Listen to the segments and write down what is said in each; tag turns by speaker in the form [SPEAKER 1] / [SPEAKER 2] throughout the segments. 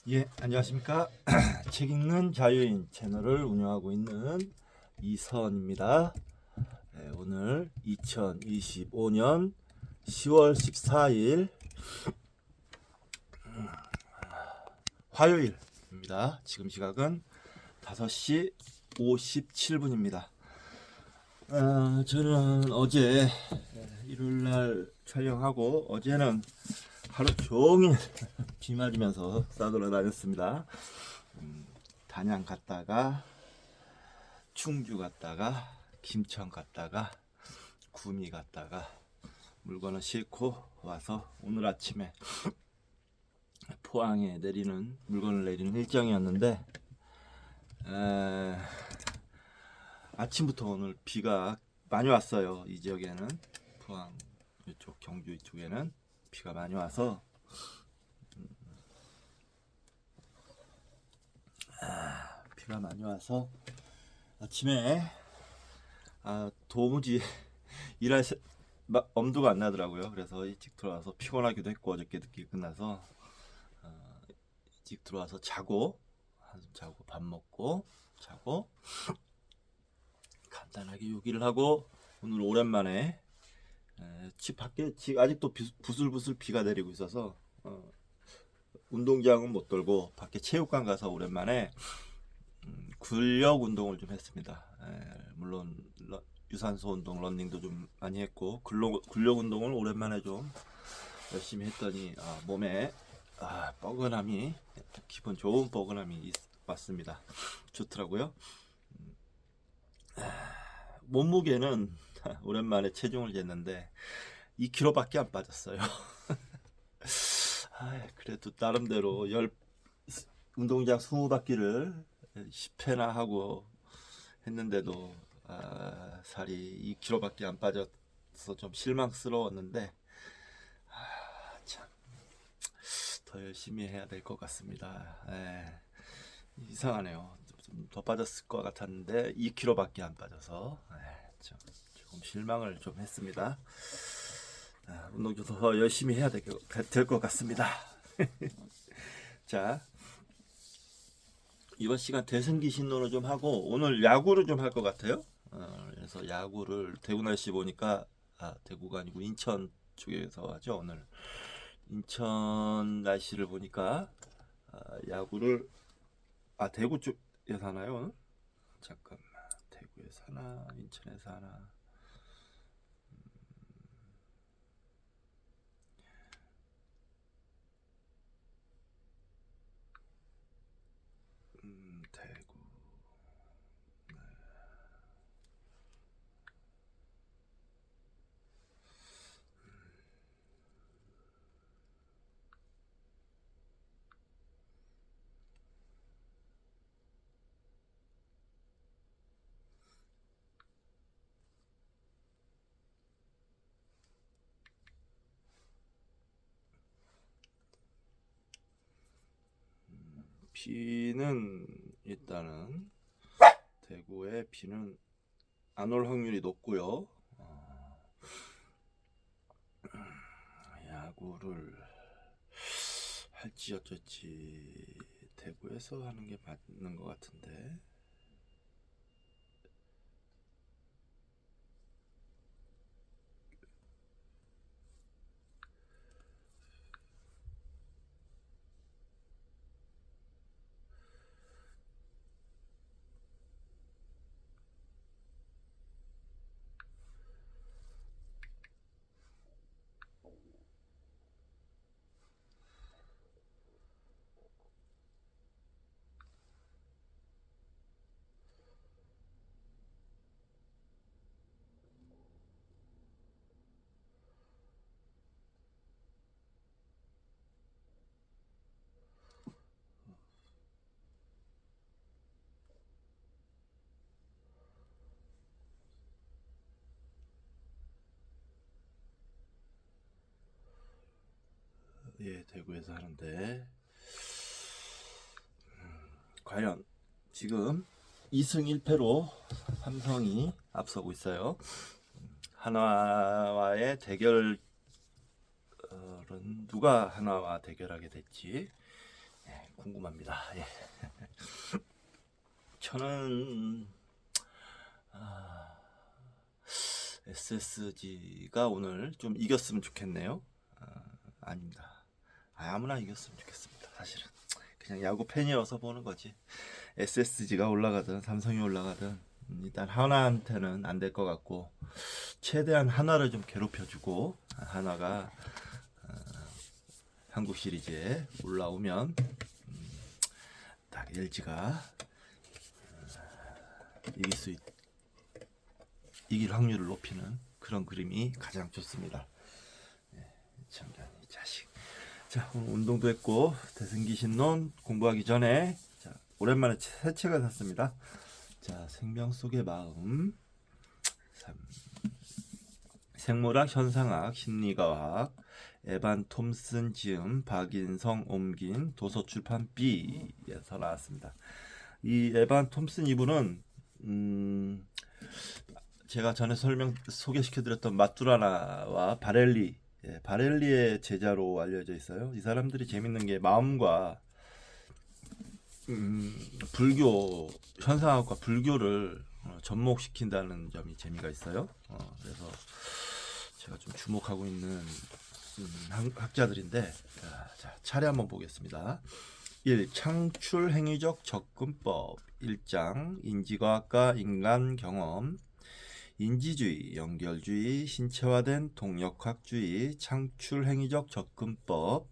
[SPEAKER 1] 예, 안녕하십니까. 책 읽는 자유인 채널을 운영하고 있는 이선입니다. 오늘 2025년 10월 14일 화요일입니다. 지금 시각은 5시 57분입니다. 저는 어제 일요일날 촬영하고 어제는 하루 종일 비 맞으면서 싸돌아다녔습니다. 단양 갔다가 충주 갔다가 김천 갔다가 구미 갔다가 물건을 싣고 와서 오늘 아침에 포항에 물건을 내리는 일정이었는데 아침부터 오늘 비가 많이 왔어요. 이 지역에는 포항 이쪽 경주 이쪽에는 비가 많이 와서 아침에 도무지 일할 엄두가 안 나더라고요. 그래서 일찍 들어와서 피곤하기도 했고 어저께 늦게 끝나서 일찍 들어와서 자고 한숨 자고 밥 먹고 자고 간단하게 요기를 하고 오늘 오랜만에 집 밖에 아직도 부슬부슬 비가 내리고 있어서 운동장은 못 돌고 밖에 체육관 가서 오랜만에 근력 운동을 좀 했습니다. 물론 유산소 운동, 러닝도 좀 많이 했고 근력 운동을 오랜만에 좀 열심히 했더니 몸에 뻐근함이 기분 좋은 뻐근함이 왔습니다. 좋더라고요. 몸무게는 오랜만에 체중을 쟀는데 2kg밖에 안 빠졌어요. 그래도 나름대로 운동장 20바퀴를 10회나 하고 했는데도 살이 2kg밖에 안 빠져서 좀 실망스러웠는데 참 더 열심히 해야 될 것 같습니다. 이상하네요. 좀 더 빠졌을 것 같았는데 2kg밖에 안 빠져서 조금 실망을 좀 했습니다. 운동 좀 더 열심히 해야 될 것 같습니다. 자, 이번 시간 대승기 신론을 좀 하고 오늘 야구를 좀 할 것 같아요. 그래서 야구를 대구 날씨 보니까 대구가 아니고 인천 쪽에서 하죠. 오늘 인천 날씨를 보니까 야구를 대구 쪽에서 하나요 오늘? 잠깐만, 대구에서 하나 인천에서 하나. 대구. 비는 일단은 대구의 비는 안 올 확률이 높고요. 야구를 할지 어쩔지 대구에서 하는 게 맞는 것 같은데. 예, 대구에서 하는데 과연 지금 2승 1패로 삼성이 앞서고 있어요. 하나와의 대결은 누가 하나와 대결하게 될지 궁금합니다. 예. 저는 SSG가 오늘 좀 이겼으면 좋겠네요. 아닙니다. 아무나 이겼으면 좋겠습니다. 사실은 그냥 야구 팬이어서 보는 거지. SSG가 올라가든 삼성이 올라가든 일단 하나한테는 안 될 것 같고, 최대한 하나를 좀 괴롭혀주고, 하나가 한국 시리즈에 올라오면 딱 LG가 이길 확률을 높이는 그런 그림이 가장 좋습니다. 참견 이 자식. 자, 오늘 운동도 했고 대승기신론 공부하기 전에 오랜만에 새 책을 샀습니다. 자, 생명 속의 마음, 생물학, 현상학, 심리과학, 에반 톰슨 지음, 박인성 옮긴, 도서출판 B에서 나왔습니다. 이 에반 톰슨 이분은 제가 전에 소개시켜드렸던 마투라나와 바렐리의 제자로 알려져 있어요. 이 사람들이 재밌는 게 마음과 불교, 현상학과 불교를 접목시킨다는 점이 재미가 있어요. 그래서 제가 좀 주목하고 있는 학자들인데, 자, 차례 한번 보겠습니다. 1. 창출 행위적 접근법 1장 인지과학과 인간 경험, 인지주의, 연결주의, 신체화된 동력학주의, 창출 행위적 접근법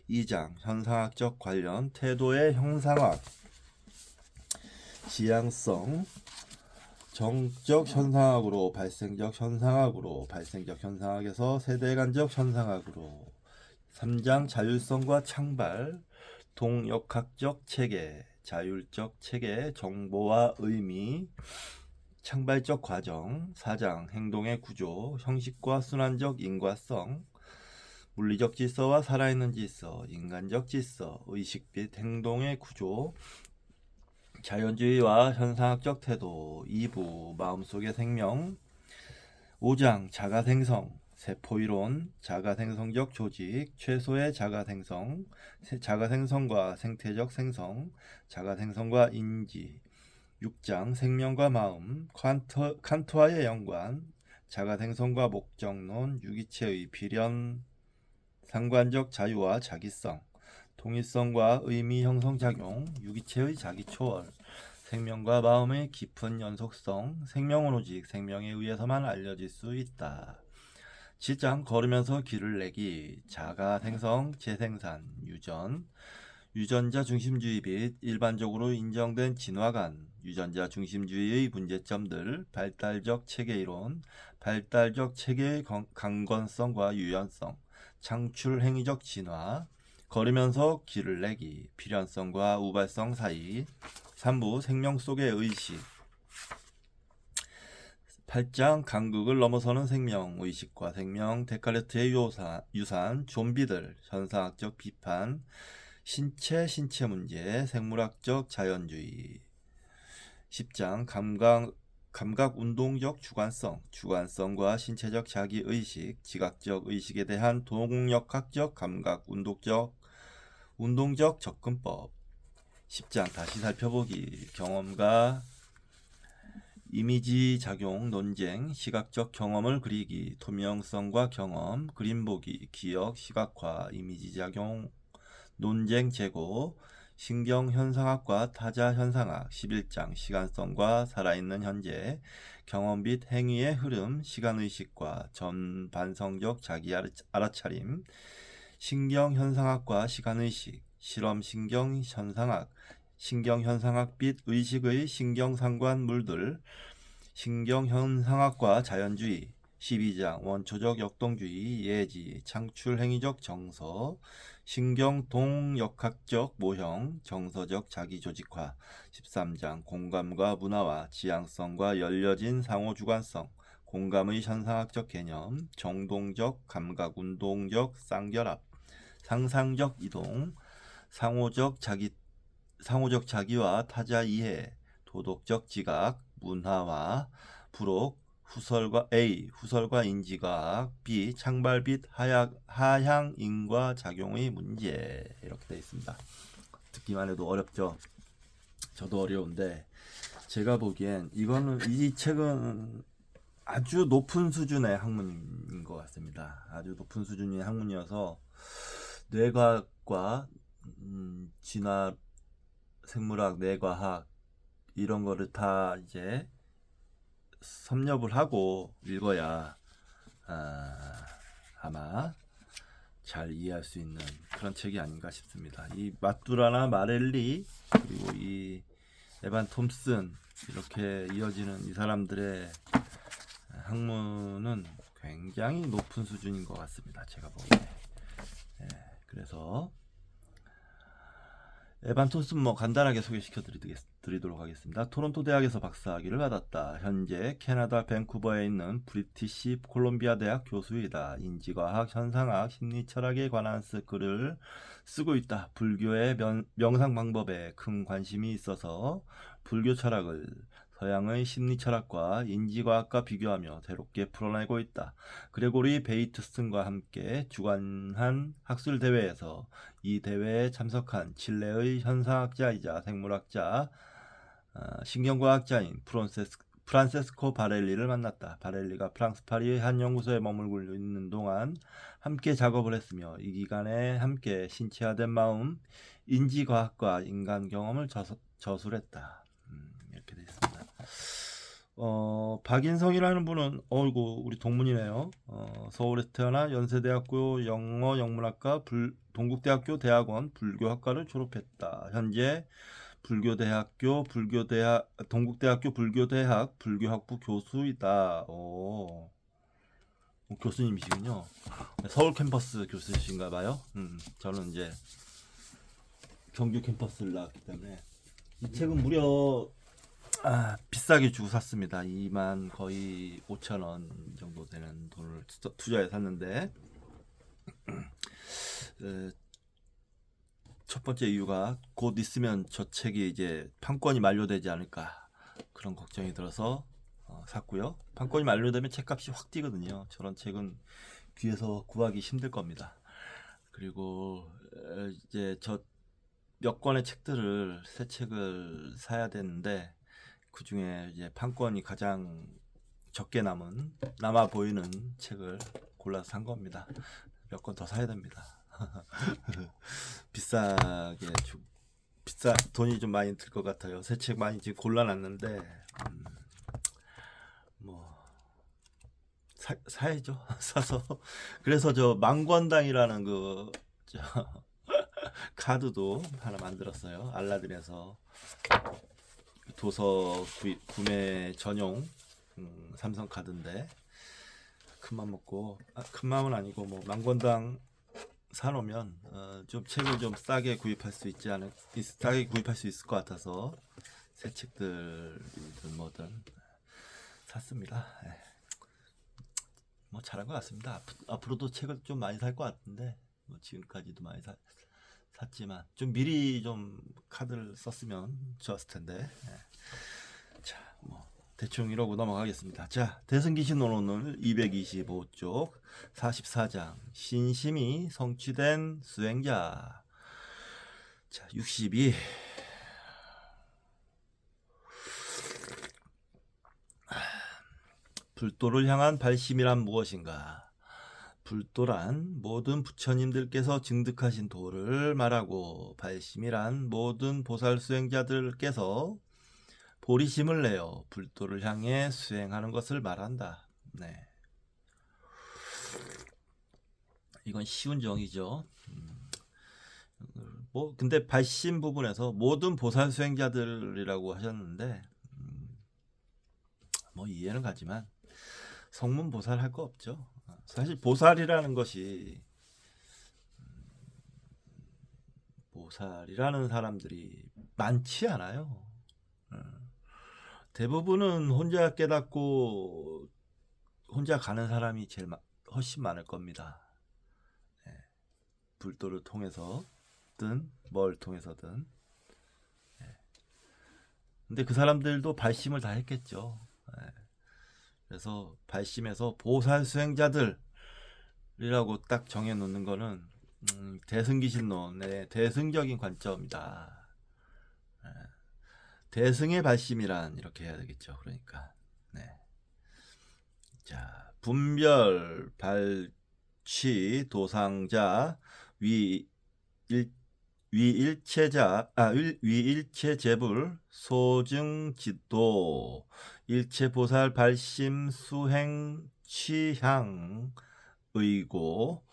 [SPEAKER 1] 2장 현상학적 관련, 태도의 형상학, 지향성, 정적 현상학으로 발생적 현상학으로, 발생적 현상학에서 세대간적 현상학으로, 3장 자율성과 창발, 동역학적 체계, 자율적 체계, 정보와 의미, 창발적 과정, 4장 행동의 구조, 형식과 순환적 인과성, 물리적 질서와 살아있는 질서, 인간적 질서, 의식 및 행동의 구조, 자연주의와 현상학적 태도, 2부 마음속의 생명, 5장 자가생성, 세포이론, 자가생성적 조직, 최소의 자가생성, 자가생성과 생태적 생성, 자가생성과 인지, 6장 생명과 마음, 칸트와의 연관, 자가생성과 목적론, 유기체의 필연, 상관적 자유와 자기성, 통일성과 의미 형성작용, 유기체의 자기초월, 생명과 마음의 깊은 연속성, 생명은 오직 생명에 의해서만 알려질 수 있다. 7장 걸으면서 길을 내기, 자가생성, 재생산, 유전자 중심주의 및 일반적으로 인정된 진화관, 유전자 중심주의의 문제점들, 발달적 체계이론, 발달적 체계의 강건성과 유연성, 창출 행위적 진화, 걸으면서 길을 내기, 필연성과 우발성 사이, 3부 생명 속의 의식, 8장 간극을 넘어서는 생명, 의식과 생명, 데카르트의 유산, 좀비들, 현상학적 비판, 신체 문제, 생물학적 자연주의, 10장 감각 운동적 주관성과 신체적 자기의식, 지각적 의식에 대한 동력학적 감각 운동적 접근법, 10장 다시 살펴보기, 경험과 이미지 작용 논쟁, 시각적 경험을 그리기, 투명성과 경험, 그림 보기, 기억, 시각화, 이미지 작용, 논쟁 재고, 신경현상학과 타자현상학, 11장 시간성과 살아있는 현재, 경험 및 행위의 흐름, 시간의식과 전반성적 자기 알아차림, 신경현상학과 시간의식, 실험신경현상학, 신경현상학 및 의식의 신경상관물들, 신경현상학과 자연주의, 12장 원초적 역동주의, 예지, 창출행위적 정서, 신경동역학적 모형, 정서적 자기조직화, 13장 공감과 문화와 지향성과 열려진 상호주관성, 공감의 현상학적 개념, 정동적 감각운동적 쌍결합, 상상적 이동, 상호적 자기와 타자 이해, 도덕적 지각, 문화와 부록, 후설과 인지과학, B. 창발빛 하향 인과 작용의 문제. 이렇게 되어 있습니다. 듣기만 해도 어렵죠. 저도 어려운데 제가 보기엔 이 책은 아주 높은 수준의 학문인 것 같습니다. 아주 높은 수준의 학문이어서 뇌과학과 진화, 생물학, 뇌과학 이런 거를 다 이제 섭렵을 하고 읽어야 아마 잘 이해할 수 있는 그런 책이 아닌가 싶습니다. 이 마뚜라나 마렐리 그리고 이 에반 톰슨 이렇게 이어지는 이 사람들의 학문은 굉장히 높은 수준인 것 같습니다. 제가 보기에. 그래서 에반 톰슨 간단하게 소개시켜 드리도록 하겠습니다. 토론토 대학에서 박사학위를 받았다. 현재 캐나다 밴쿠버에 있는 브리티시 콜롬비아 대학 교수이다. 인지과학, 현상학, 심리철학에 관한 글을 쓰고 있다. 불교의 명상 방법에 큰 관심이 있어서 불교 철학을 서양의 심리철학과 인지과학과 비교하며 새롭게 풀어내고 있다. 그레고리 베이트슨과 함께 주관한 학술대회에서 이 대회에 참석한 칠레의 현상학자이자 생물학자, 신경과학자인 프란세스코 바렐리를 만났다. 바렐리가 프랑스 파리의 한 연구소에 머물고 있는 동안 함께 작업을 했으며 이 기간에 함께 신체화된 마음, 인지과학과 인간 경험을 저술했다. 이렇게 되어 있습니다. 박인성이라는 분은 어이구 우리 동문이네요. 서울에서 태어나 연세대학교 영어영문학과 동국대학교 대학원 불교학과를 졸업했다. 현재 동국대학교 불교대학 불교학부 교수이다. 교수님이시군요. 서울 캠퍼스 교수이신가 봐요. 저는 이제 경주 캠퍼스를 나왔기 때문에 이 책은 무려 비싸게 주고 샀습니다. 2만 거의 5천 원 정도 되는 돈을 투자해 샀는데 첫 번째 이유가 곧 있으면 저 책이 이제 판권이 만료되지 않을까 그런 걱정이 들어서 샀고요. 판권이 만료되면 책값이 확 뛰거든요. 저런 책은 귀에서 구하기 힘들 겁니다. 그리고 이제 저 몇 권의 책들을 새 책을 사야 되는데 그 중에 이제 판권이 가장 적게 남아 보이는 책을 골라서 산 겁니다. 몇 권 더 사야 됩니다. 돈이 좀 많이 들 것 같아요. 새 책 많이 지금 골라놨는데 사야죠. 사서 그래서 저 망권당이라는 카드도 하나 만들었어요. 알라딘에서 도서 구매 전용 삼성 카드인데 큰맘 먹고 큰맘은 아니고 망건당 사놓으면 좀 책을 좀 싸게 구입할 수 있을 것 같아서 새 책들이든 뭐든 샀습니다. 뭐 잘한 것 같습니다. 앞으로도 책을 좀 많이 살 것 같은데 지금까지도 많이 샀지만 좀 미리 좀 카드를 썼으면 좋았을 텐데. 자, 대충 이러고 넘어가겠습니다. 자, 대승기신 오늘 225쪽 44장 신심이 성취된 수행자. 자, 62 불도를 향한 발심이란 무엇인가? 불도란 모든 부처님들께서 증득하신 도를 말하고 발심이란 모든 보살 수행자들께서 보리심을 내어 불도를 향해 수행하는 것을 말한다. 네. 이건 쉬운 정의죠. 근데 발심 부분에서 모든 보살 수행자들이라고 하셨는데 이해는 가지만 성문 보살 할 거 없죠. 사실 보살이라는 것이 보살이라는 사람들이 많지 않아요. 대부분은 혼자 깨닫고 혼자 가는 사람이 훨씬 많을 겁니다. 불도를 통해서든 뭘 통해서든. 근데 그 사람들도 발심을 다 했겠죠. 그래서 발심에서 보살 수행자들이라고 딱 정해 놓는 거는 대승기신론의 대승적인 관점이다. 예. 대승의 발심이란 이렇게 해야 되겠죠. 그러니까 네. 자, 분별 발취 도상자 위 위일체자 위일체제불 소증지도 일체보살 발심 수행 취향 의고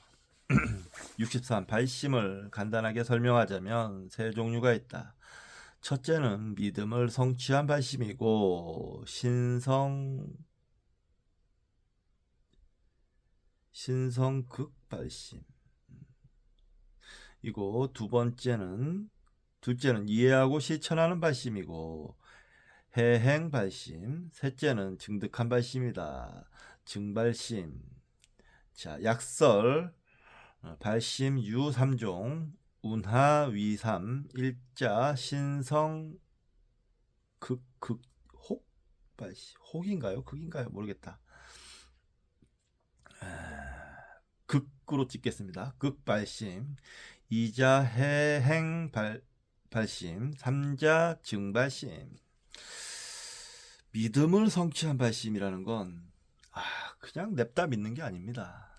[SPEAKER 1] 63 발심을 간단하게 설명하자면 세 종류가 있다. 첫째는 믿음을 성취한 발심이고 신성극 발심 이고 둘째는 이해하고 실천하는 발심이고 해행 발심, 셋째는 증득한 발심이다. 증발심. 자, 약설 발심 유 3종 운하 위삼 일자 신성 혹 발심 혹인가요? 극인가요? 모르겠다. 극으로 찍겠습니다. 극발심 이자 해행 발심 3자 증발심. 믿음을 성취한 발심이라는 건 그냥 냅다 믿는 게 아닙니다.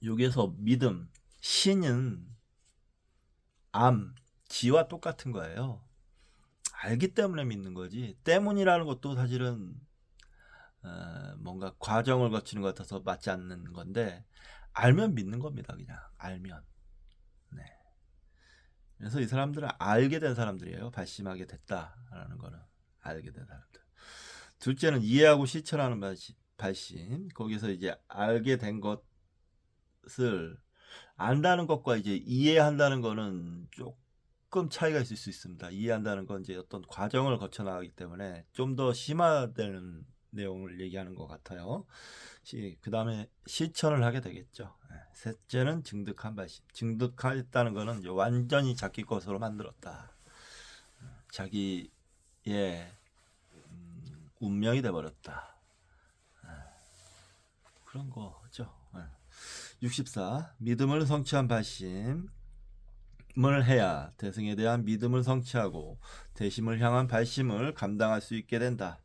[SPEAKER 1] 여기에서 믿음, 신은 지와 똑같은 거예요. 알기 때문에 믿는 거지. 때문이라는 것도 사실은 뭔가 과정을 거치는 것 같아서 맞지 않는 건데 알면 믿는 겁니다. 그냥 알면. 네. 그래서 이 사람들은 알게 된 사람들이에요. 발심하게 됐다라는 거는 알게 된 사람들. 둘째는 이해하고 실천하는 발심. 거기서 이제 알게 된 것을 안다는 것과 이제 이해한다는 거는 조금 차이가 있을 수 있습니다. 이해한다는 건 이제 어떤 과정을 거쳐 나가기 때문에 좀 더 심화되는 내용을 얘기하는 것 같아요. 그 다음에 실천을 하게 되겠죠. 셋째는 증득한 발심. 증득했다는 거는 이제 완전히 자기 것으로 만들었다. 자기의 운명이 돼버렸다. 그런 거죠. 64. 믿음을 성취한 발심을 해야 대승에 대한 믿음을 성취하고 대심을 향한 발심을 감당할 수 있게 된다.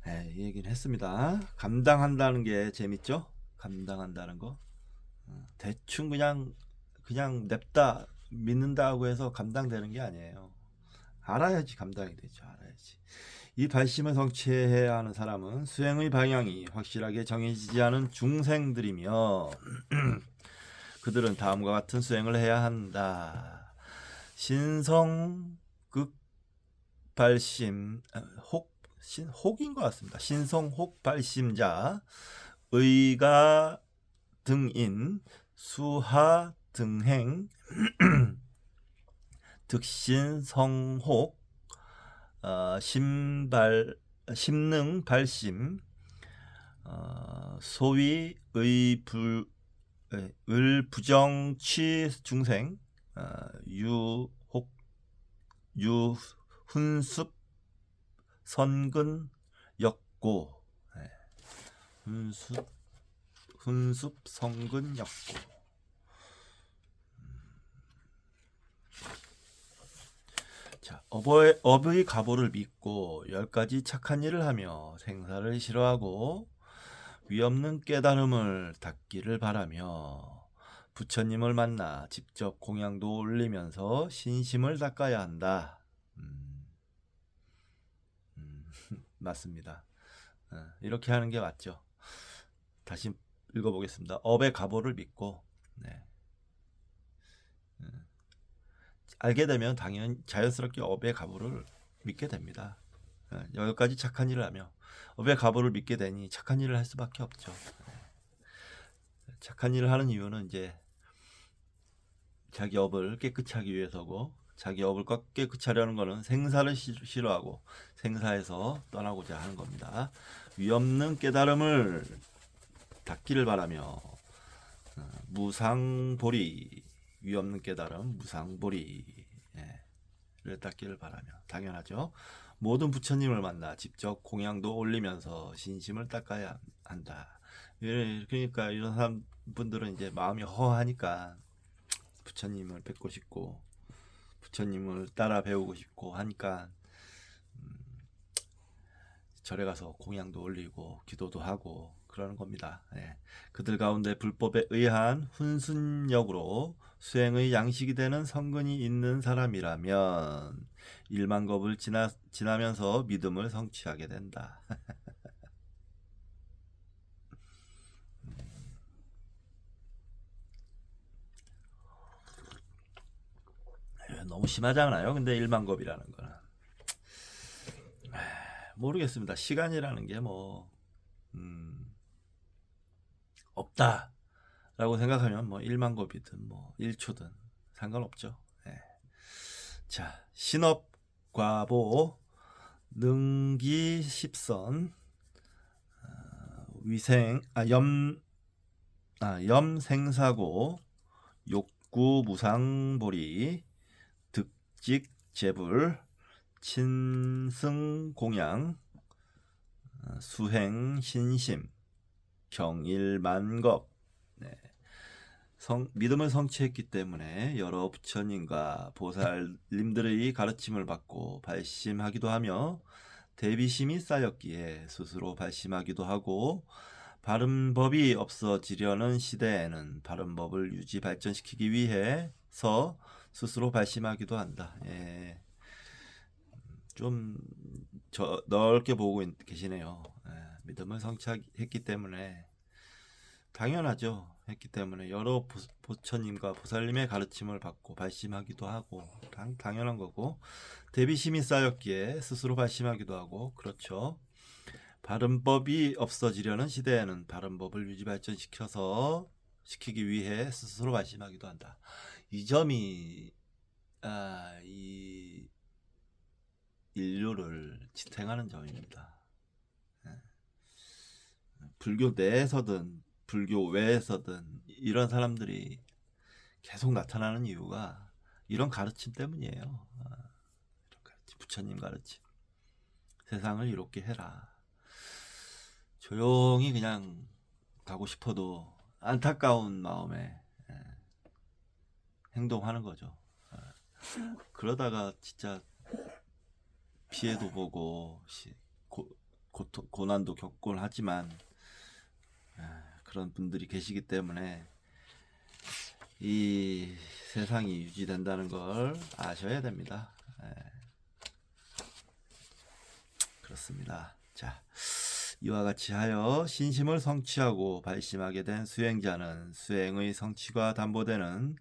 [SPEAKER 1] 이 얘기는 했습니다. 감당한다는 게 재밌죠? 감당한다는 거. 대충 그냥 냅다 믿는다고 해서 감당되는 게 아니에요. 알아야지 감당이 되죠. 알아야지. 이 발심을 성취해야 하는 사람은 수행의 방향이 확실하게 정해지지 않은 중생들이며 그들은 다음과 같은 수행을 해야 한다. 신성극 발심 혹인 것 같습니다. 신성혹 발심자 의가 등인 수하 등행 득신 성혹 심능 발심 소위 을부정취 중생 유훈습 선근 역고 훈습 성근 역고. 자, 업의 가보를 믿고 10가지 착한 일을 하며 생사를 싫어하고 위없는 깨달음을 닦기를 바라며 부처님을 만나 직접 공양도 올리면서 신심을 닦아야 한다. 맞습니다. 이렇게 하는 게 맞죠. 다시 읽어보겠습니다. 업의 가보를 믿고 알게 되면 당연히 자연스럽게 업의 가보를 믿게 됩니다. 10가지 착한 일을 하며 업의 가보를 믿게 되니 착한 일을 할 수밖에 없죠. 착한 일을 하는 이유는 이제 자기 업을 깨끗이 하기 위해서고 자기 업을 깨끗이 하려는 것은 생사를 싫어하고 생사에서 떠나고자 하는 겁니다. 위없는 깨달음을 닦기를 바라며 무상보리 위없는 깨달음 무상보리를 닦기를 바라며 당연하죠. 모든 부처님을 만나 직접 공양도 올리면서 신심을 닦아야 한다. 그러니까 이런 분들은 이제 마음이 허하니까 부처님을 뵙고 싶고 부처님을 따라 배우고 싶고 하니까 절에 가서 공양도 올리고 기도도 하고 그러는 겁니다. 예. 그들 가운데 불법에 의한 훈순력으로 수행의 양식이 되는 성근이 있는 사람이라면 일만겁을 지나면서 믿음을 성취하게 된다. 너무 심하지 않아요? 근데 일만겁이라는 거는 모르겠습니다. 시간이라는 게 뭐 없다라고 생각하면 뭐 1만겁이든 뭐 1초든 상관없죠. 예. 자, 신업과보 능기 10선 위생 염생사고 욕구 무상보리 득직 재불 친승공양 수행 신심 경일만겁. 네. 믿음을 성취했기 때문에 여러 부처님과 보살님들의 가르침을 받고 발심하기도 하며 대비심이 쌓였기에 스스로 발심하기도 하고 바른 법이 없어지려는 시대에는 바른 법을 유지 발전시키기 위해서 스스로 발심하기도 한다. 예. 좀 넓게 보고 계시네요. 예. 믿음을 성취했기 때문에 당연하죠. 했기 때문에 여러 부처님과 보살님의 가르침을 받고 발심하기도 하고 당연한 거고 대비심이 쌓였기에 스스로 발심하기도 하고 그렇죠. 바른 법이 없어지려는 시대에는 바른 법을 유지 발전시키기 위해 스스로 발심하기도 한다. 이 점이 이 인류를 지탱하는 점입니다. 불교 내에서든 불교 외에서든 이런 사람들이 계속 나타나는 이유가 이런 가르침 때문이에요. 이런 가르침, 부처님 가르침. 세상을 이롭게 해라. 조용히 그냥 가고 싶어도 안타까운 마음에 행동하는 거죠. 그러다가 진짜 피해도 보고 고난도 겪곤 하지만 그런 분들이 계시기 때문에 이 세상이 유지된다는 걸 아셔야 됩니다. 그렇습니다. 자, 이와 같이 하여 신심을 성취하고 발심하게 된 수행자는 수행의 성취가 담보되는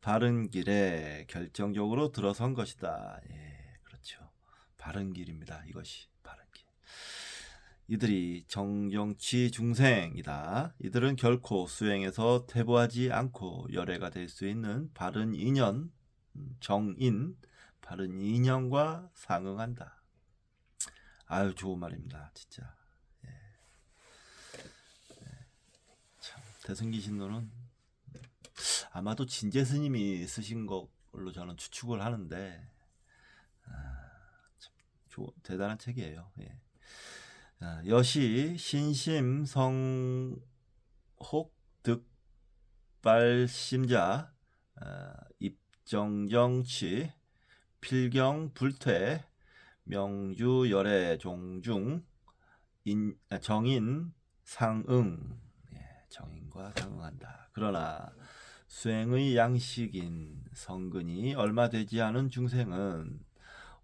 [SPEAKER 1] 바른 길에 결정적으로 들어선 것이다. 예, 그렇죠. 바른 길입니다. 이것이 바른 길. 이들이 정정치 중생이다. 이들은 결코 수행에서 퇴보하지 않고 열애가 될 수 있는 바른 인연, 정인, 바른 인연과 상응한다. 아유, 좋은 말입니다. 진짜. 예. 참, 대승기신론은 아마도 진재 스님이 쓰신 걸로 저는 추측을 하는데 참 대단한 책이에요. 예. 여시 신심 성혹 득발심자 입정정치 필경 불퇴 명주열애 종중 정인 상응. 정인과 상응한다. 그러나 수행의 양식인 성근이 얼마 되지 않은 중생은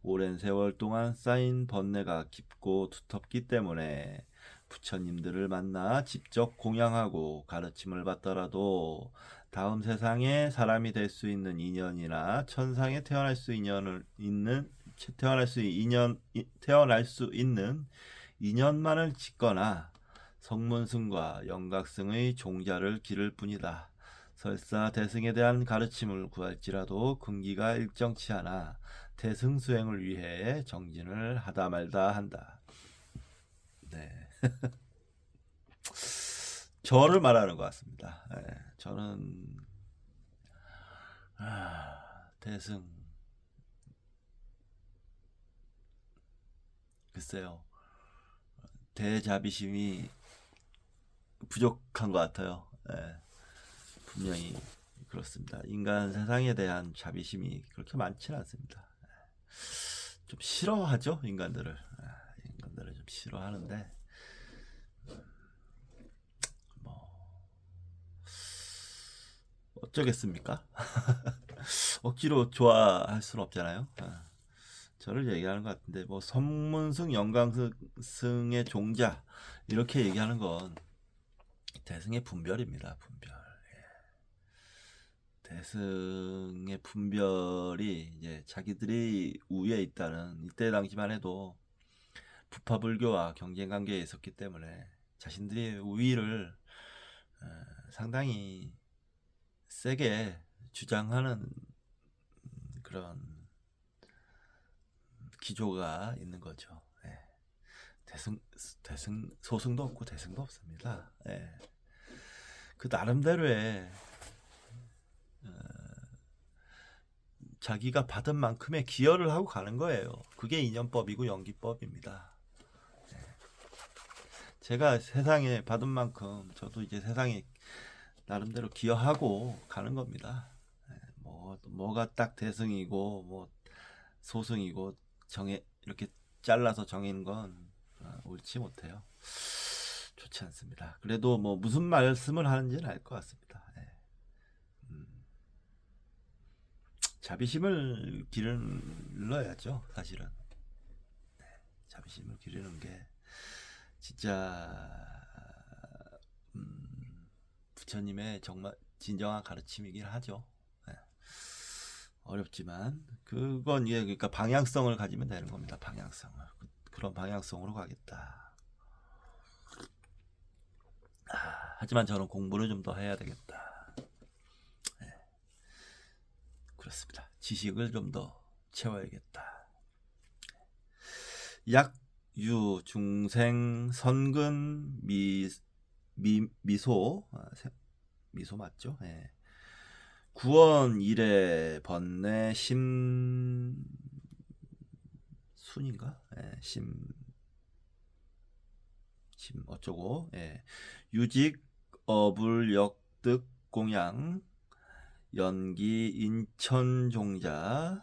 [SPEAKER 1] 오랜 세월 동안 쌓인 번뇌가 깊고 두텁기 때문에 부처님들을 만나 직접 공양하고 가르침을 받더라도 다음 세상에 사람이 될 수 있는 인연이나 천상에 태어날 수 있는 인연만을 짓거나 성문승과 영각승의 종자를 기를 뿐이다. 설사 대승에 대한 가르침을 구할지라도 근기가 일정치 않아 대승 수행을 위해 정진을 하다 말다 한다. 네. 저를 말하는 것 같습니다. 네. 저는 대승 글쎄요. 대자비심이 부족한 것 같아요. 예, 분명히 그렇습니다. 인간 세상에 대한 자비심이 그렇게 많지는 않습니다. 좀 싫어하죠, 인간들을. 인간들을 좀 싫어하는데 뭐 어쩌겠습니까? 억지로 좋아할 수는 없잖아요. 저를 얘기하는 것 같은데 뭐 선문승 영광승의 종자 이렇게 얘기하는 건 대승의 분별입니다. 분별. 대승의 분별이 이제 자기들이 우위에 있다는 이때 당시만 해도 부파 불교와 경쟁 관계에 있었기 때문에 자신들의 우위를 상당히 세게 주장하는 그런 기조가 있는 거죠. 예. 대승 소승도 없고 대승도 없습니다. 예. 그 나름대로의 자기가 받은 만큼의 기여를 하고 가는 거예요. 그게 인연법이고 연기법입니다. 예. 제가 세상에 받은 만큼 저도 이제 세상에 나름대로 기여하고 가는 겁니다. 예. 뭐가 딱 대승이고 뭐 소승이고 이렇게 잘라서 정해는 건 옳지 못해요. 좋지 않습니다. 그래도 뭐 무슨 말씀을 하는지는 알 것 같습니다. 예. 자비심을 기르야죠, 사실은. 네, 자비심을 기르는 게 진짜 부처님의 정말 진정한 가르침이긴 하죠. 네. 어렵지만 그건 그러니까 방향성을 가지면 되는 겁니다. 방향성을 그런 방향성으로 가겠다. 하지만 저는 공부를 좀 더 해야 되겠다. 네. 그렇습니다. 지식을 좀 더 채워야겠다. 약유 중생 선근 미소 미소 맞죠? 네. 구원 일에 번뇌 심순인가? 예, 심 어쩌고? 예. 유직 어불 역득 공양 연기 인천 종자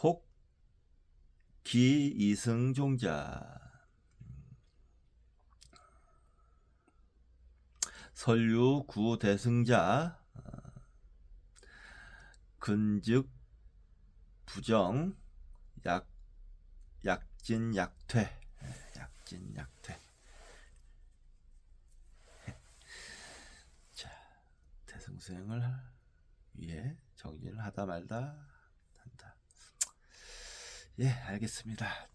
[SPEAKER 1] 혹기 이승 종자 설유 구 대승자 근즉 부정 약진 약퇴 자, 대승수행을 위해 정진을 하다 말다 한다. 예, 알겠습니다.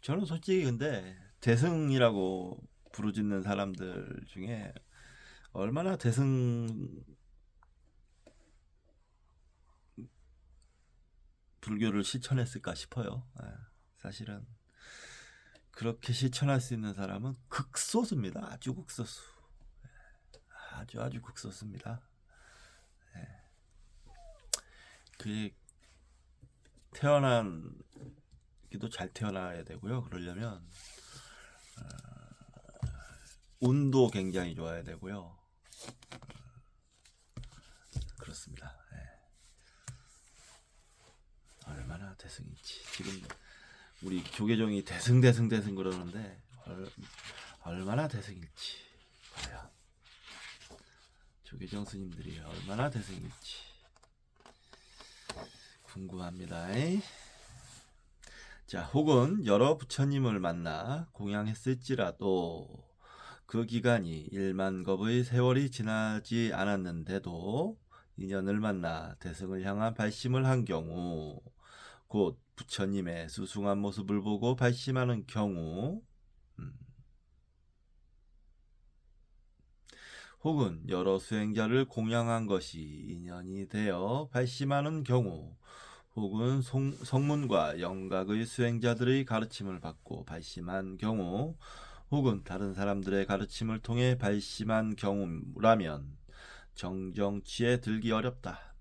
[SPEAKER 1] 저는 솔직히 근데 대승이라고 부르짖는 사람들 중에 얼마나 대승 불교를 실천했을까 싶어요. 사실은 그렇게 실천할 수 있는 사람은 극소수입니다. 아주 극소수. 아주 극소수입니다. 그게 기도 잘 태어나야 되고요. 그러려면 운도 굉장히 좋아야 되고요. 그렇습니다. 얼마나 대승일지 지금 우리 조계종이 대승 그러는데 얼마나 대승일지 과연 조계종 스님들이 얼마나 대승일지 궁금합니다. 자, 혹은 여러 부처님을 만나 공양했을지라도 그 기간이 1만 겁의 세월이 지나지 않았는데도 인연을 만나 대승을 향한 발심을 한 경우 곧 부처님의 수승한 모습을 보고 발심하는 경우 혹은 여러 수행자를 공양한 것이 인연이 되어 발심하는 경우 혹은 성문과 영각의 수행자들의 가르침을 받고 발심한 경우 혹은 다른 사람들의 가르침을 통해 발심한 경우라면 정정취에 들기 어렵다.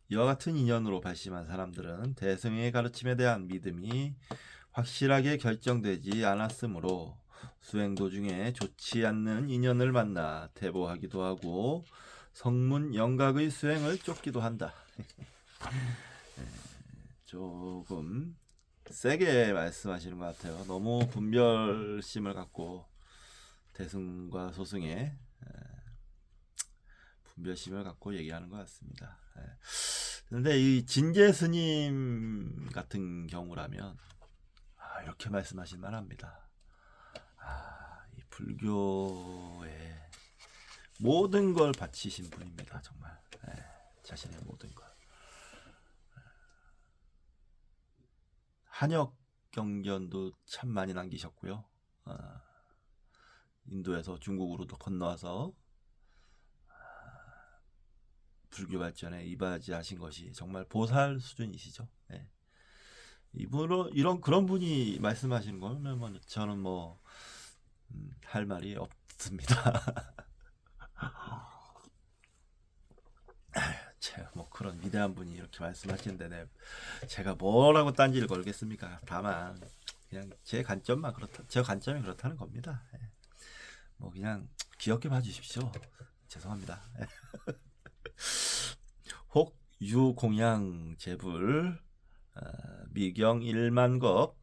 [SPEAKER 1] 이와 같은 인연으로 발심한 사람들은 대승의 가르침에 대한 믿음이 확실하게 결정되지 않았으므로 수행 도중에 좋지 않는 인연을 만나 퇴보하기도 하고 성문 영각의 수행을 쫓기도 한다. 조금 세게 말씀하시는 것 같아요. 너무 분별심을 갖고 대승과 소승에 분별심을 갖고 얘기하는 것 같습니다. 그런데 이 진제 스님 같은 경우라면 이렇게 말씀하실 만합니다. 이 불교에 모든 걸 바치신 분입니다. 정말 자신의 모든 걸. 한역 경전도 참 많이 남기셨고요. 인도에서 중국으로도 건너와서 불교 발전에 이바지하신 것이 정말 보살 수준이시죠. 이분은 이런 그런 분이 말씀하시는 거면 저는 뭐 할 말이 없습니다. 뭐 그런 위대한 분이 이렇게 말씀하시는데 제가 뭐라고 딴지를 걸겠습니까? 다만 그냥 제 관점만 그렇다, 제 관점이 그렇다는 겁니다. 뭐 그냥 귀엽게 봐주십시오. 죄송합니다. 혹 유공양 제불 미경 1만겁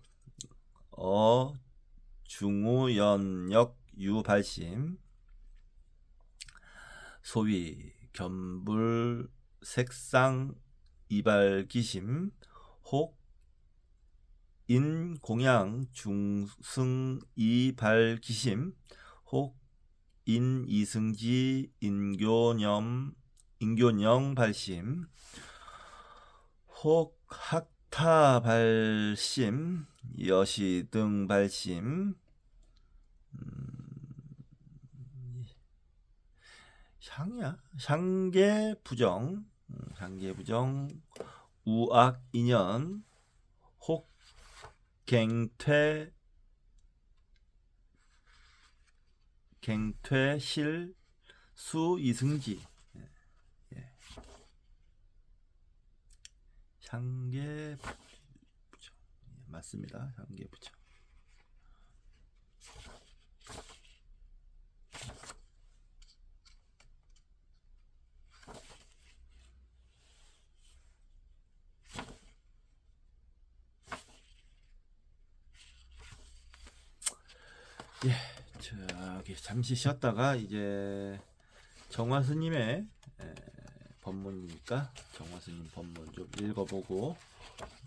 [SPEAKER 1] 중우연역 유발심 소위 겸불 색상 이발기심 혹 인공양 중승 이발기심 혹 인이승지 인교령 발심 혹 학타 발심 여시등 발심 향계 부정 우악 인연 혹 갱퇴실 수 이승지 향계 부정 맞습니다. 향계 부정. 저기 잠시 쉬었다가 이제 정화스님의 법문이니까 정화스님 법문 좀 읽어보고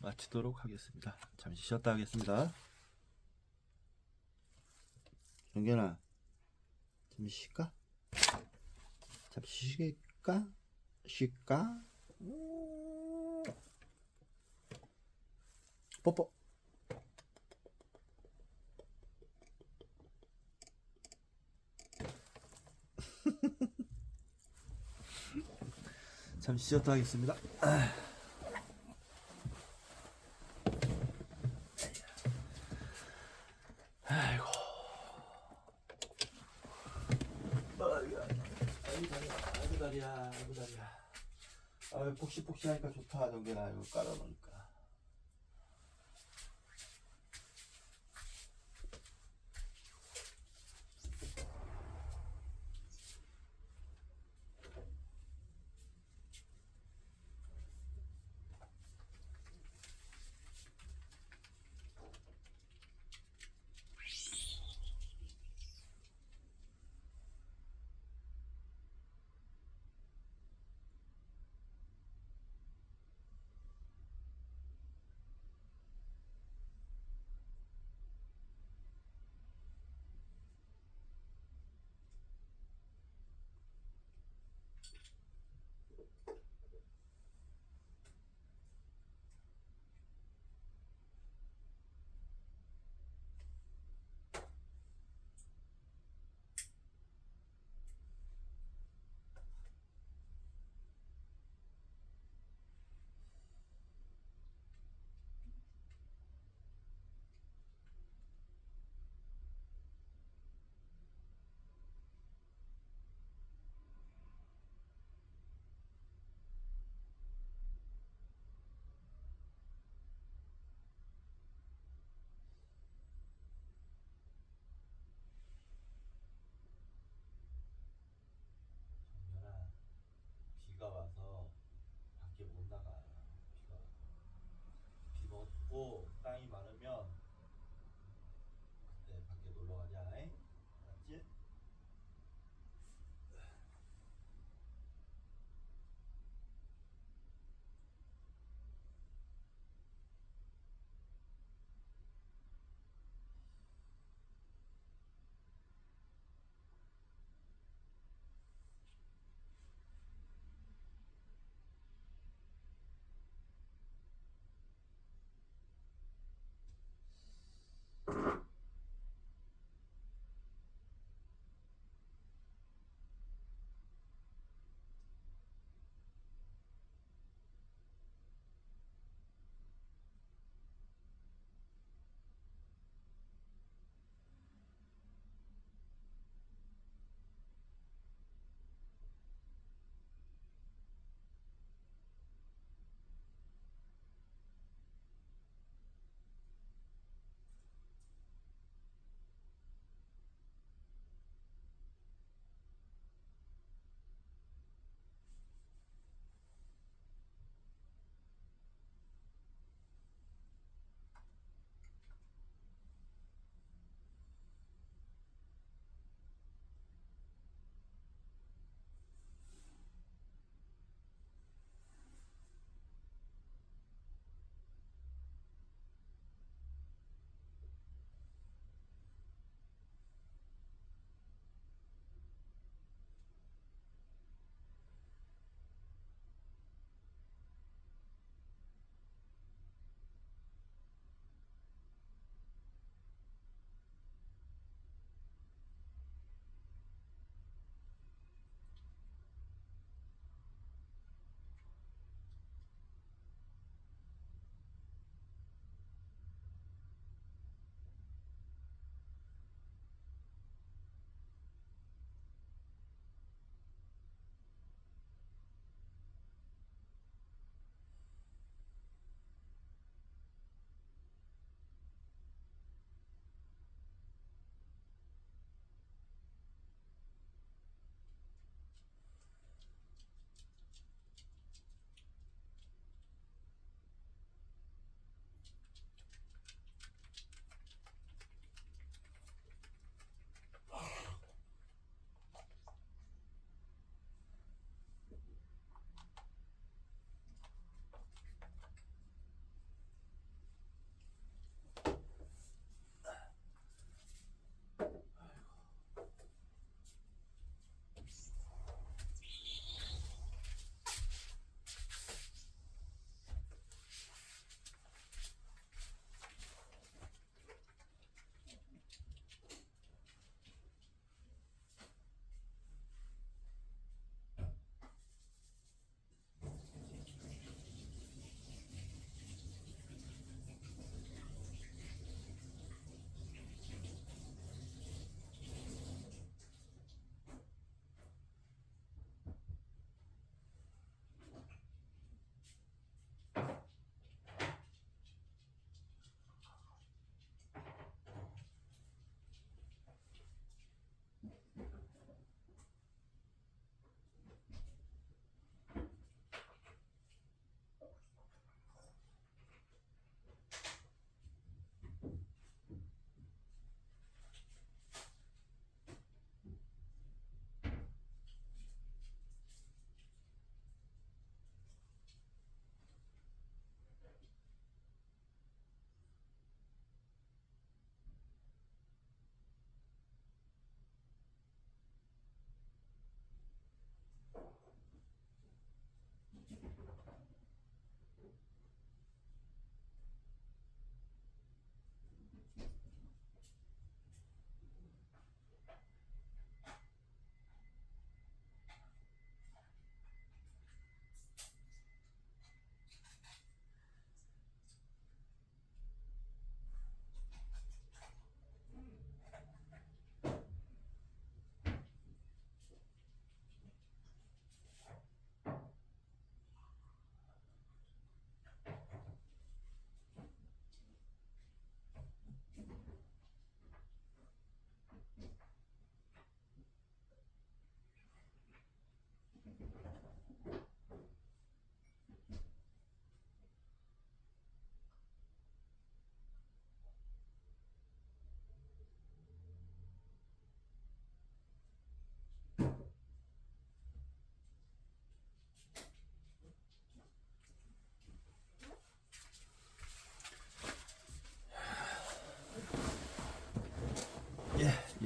[SPEAKER 1] 마치도록 하겠습니다. 잠시 쉬었다 하겠습니다. 정견아, 잠시 쉴까? 잠시 쉬겠까? 쉴까? 뽀뽀. 잠시 쉬었다 하겠습니다. 아이고. 아이고 다리야. 폭신폭신하니까 좋다. 정견아 이거 깔아놓으니까.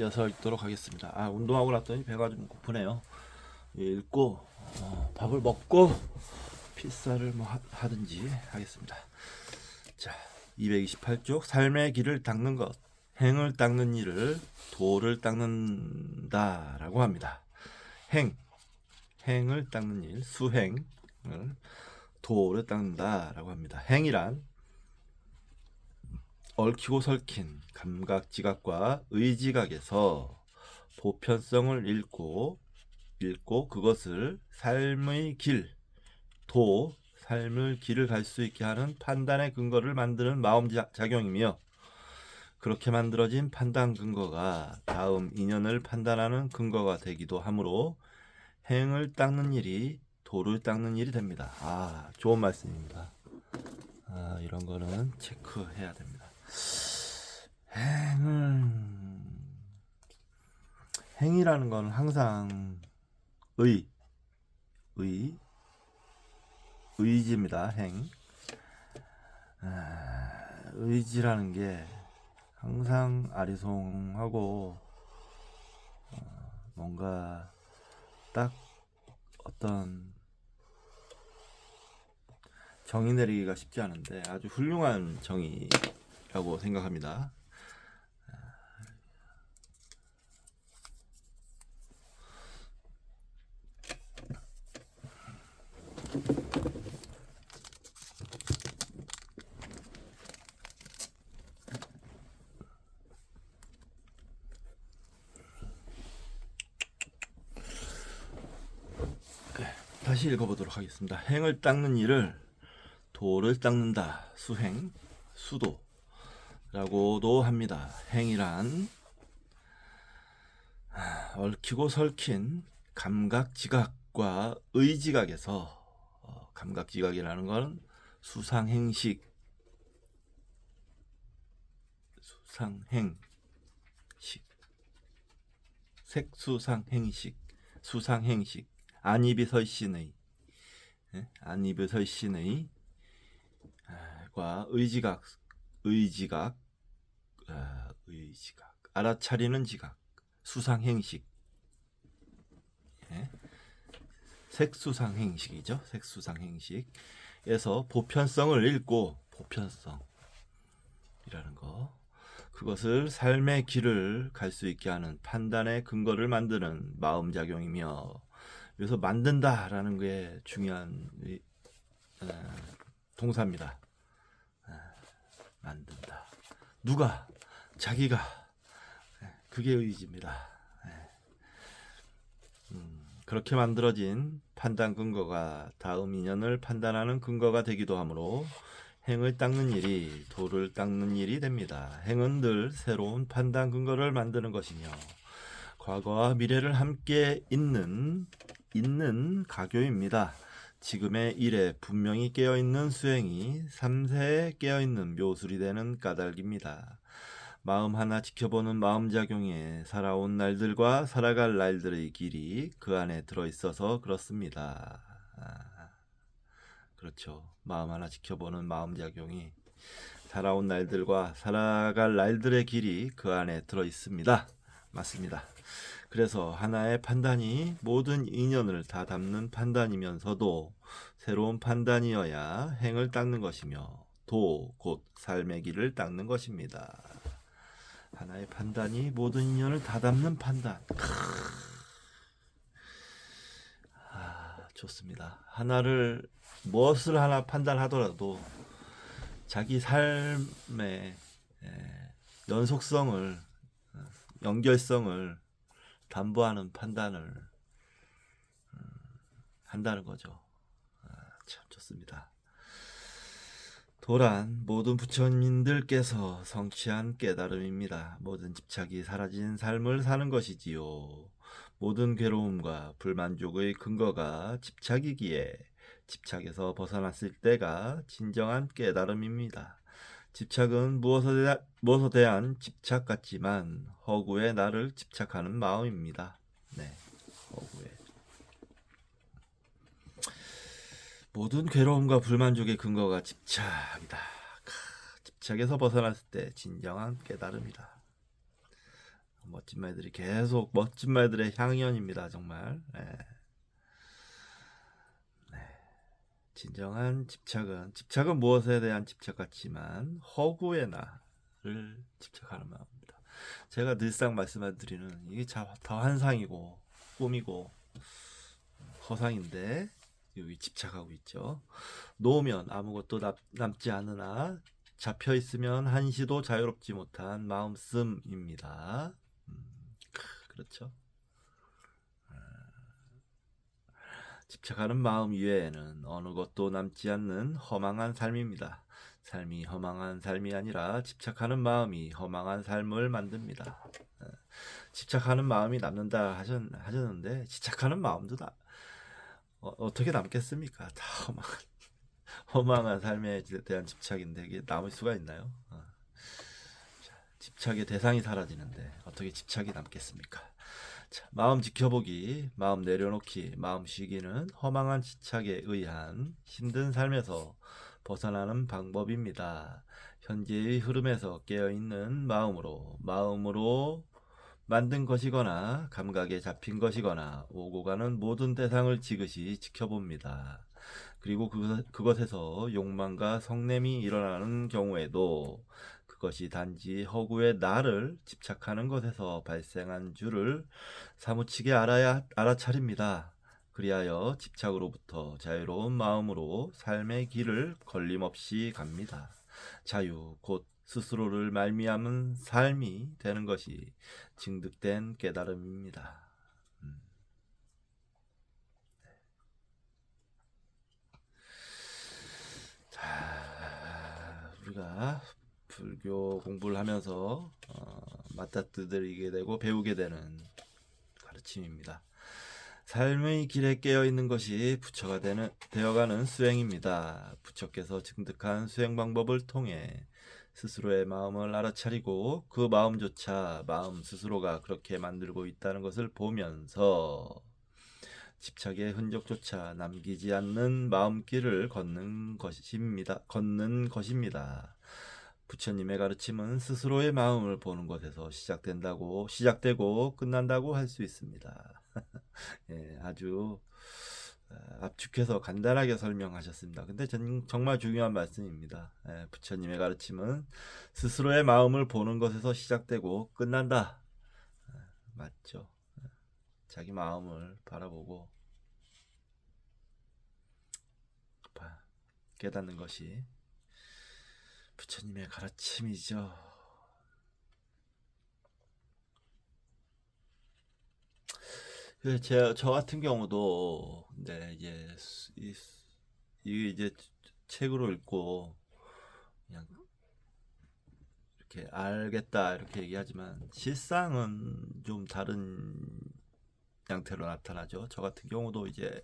[SPEAKER 1] 이어서 읽도록 하겠습니다. 운동하고 났더니 배가 좀 고프네요. 읽고 밥을 먹고 필사를 뭐 하든지 하겠습니다. 자, 228쪽 삶의 길을 닦는 것, 행을 닦는 일을 도를 닦는다라고 합니다. 행을 닦는 일, 수행을 도를 닦는다라고 합니다. 행이란 얽히고 설킨 감각지각과 의지각에서 보편성을 읽고 그것을 삶의 길, 삶의 길을 갈 수 있게 하는 판단의 근거를 만드는 마음작용이며, 그렇게 만들어진 판단 근거가 다음 인연을 판단하는 근거가 되기도 하므로 행을 닦는 일이 도를 닦는 일이 됩니다. 좋은 말씀입니다. 이런 거는 체크해야 됩니다. 행이라는 건 항상 의지입니다. 의지라는 게 항상 아리송하고 뭔가 딱 어떤 정의 내리기가 쉽지 않은데 아주 훌륭한 정의라고 생각합니다. 다시 읽어보도록 하겠습니다. 행을 닦는 일을 도를 닦는다. 수행, 수도라고도 합니다. 행이란 얽히고 설킨 감각지각과 의지각에서 감각지각이라는 건 수상행식, 색수상행식, 수상행식, 안입이설신의 과 의지각, 알아차리는 지각, 수상행식, 색수상행식이죠. 색수상행식에서 보편성을 읽고, 보편성이라는 거, 그것을 삶의 길을 갈 수 있게 하는 판단의 근거를 만드는 마음작용이며, 그래서 만든다라는 게 중요한 동사입니다. 만든다. 누가? 자기가. 그게 의지입니다. 그렇게 만들어진 판단 근거가 다음 인연을 판단하는 근거가 되기도 하므로 행을 닦는 일이 도를 닦는 일이 됩니다. 행은 늘 새로운 판단 근거를 만드는 것이며 과거와 미래를 함께 있는 가교입니다. 지금의 일에 분명히 깨어있는 수행이 3세에 깨어있는 묘술이 되는 까닭입니다. 마음 하나 지켜보는 마음작용에 살아온 날들과 살아갈 날들의 길이 그 안에 들어있어서 그렇습니다. 그렇죠. 마음 하나 지켜보는 마음작용이 살아온 날들과 살아갈 날들의 길이 그 안에 들어있습니다. 맞습니다. 그래서 하나의 판단이 모든 인연을 다 담는 판단이면서도 새로운 판단이어야 행을 닦는 것이며 곧 삶의 길을 닦는 것입니다. 하나의 판단이 모든 인연을 다 담는 판단. 좋습니다. 무엇을 하나 판단하더라도 자기 삶의 연속성을, 연결성을 담보하는 판단을 한다는 거죠. 참 좋습니다. 도란 모든 부처님들께서 성취한 깨달음입니다. 모든 집착이 사라진 삶을 사는 것이지요. 모든 괴로움과 불만족의 근거가 집착이기에 집착에서 벗어났을 때가 진정한 깨달음입니다. 집착은 무엇에 대한 집착 같지만 허구에 나를 집착하는 마음입니다. 허구에. 모든 괴로움과 불만족의 근거가 집착이다. 집착에서 벗어났을 때 진정한 깨달음이다. 멋진 말들이 계속 멋진 말들의 향연입니다. 정말. 진정한 집착은 무엇에 대한 집착 같지만 허구의 나를 집착하는 마음입니다. 제가 늘상 말씀드리는 이게 다 환상이고 꿈이고 허상인데 여기 집착하고 있죠. 놓으면 아무것도 남지 않으나 잡혀 있으면 한시도 자유롭지 못한 마음씀입니다. 그렇죠. 집착하는 마음 이외에는 어느 것도 남지 않는 허망한 삶입니다. 삶이 허망한 삶이 아니라 집착하는 마음이 허망한 삶을 만듭니다. 집착하는 마음이 남는다 하셨는데 집착하는 마음도 어떻게 남겠습니까? 다 허망한 삶에 대한 집착인데 이게 남을 수가 있나요? 집착의 대상이 사라지는데 어떻게 집착이 남겠습니까? 자, 마음 지켜보기, 마음 내려놓기, 마음 쉬기는 허망한 집착에 의한 힘든 삶에서 벗어나는 방법입니다. 현재의 흐름에서 깨어있는 마음으로 만든 것이거나 감각에 잡힌 것이거나 오고 가는 모든 대상을 지그시 지켜봅니다. 그리고 그것에서 욕망과 성냄이 일어나는 경우에도 그것이 단지 허구의 나를 집착하는 것에서 발생한 줄을 사무치게 알아차립니다. 그리하여 집착으로부터 자유로운 마음으로 삶의 길을 걸림없이 갑니다. 자유, 곧 스스로를 말미암은 삶이 되는 것이 증득된 깨달음입니다. 자, 우리가 불교 공부를 하면서 맞닥뜨리게 되고 배우게 되는 가르침입니다. 삶의 길에 깨어있는 것이 부처가 되어가는 수행입니다. 부처께서 증득한 수행 방법을 통해 스스로의 마음을 알아차리고 그 마음조차 마음 스스로가 그렇게 만들고 있다는 것을 보면서 집착의 흔적조차 남기지 않는 마음길을 걷는 것입니다. 부처님의 가르침은 스스로의 마음을 보는 것에서 시작되고 끝난다고 할 수 있습니다. 예, 아주 압축해서 간단하게 설명하셨습니다. 근데 정말 중요한 말씀입니다. 예, 부처님의 가르침은 스스로의 마음을 보는 것에서 시작되고 끝난다. 맞죠? 자기 마음을 바라보고 깨닫는 것이 부처님의 가르침이죠. 저 같은 경우도 이게 이제 책으로 읽고 그냥 이렇게 알겠다 이렇게 얘기하지만 실상은 좀 다른 양태로 나타나죠. 저 같은 경우도 이제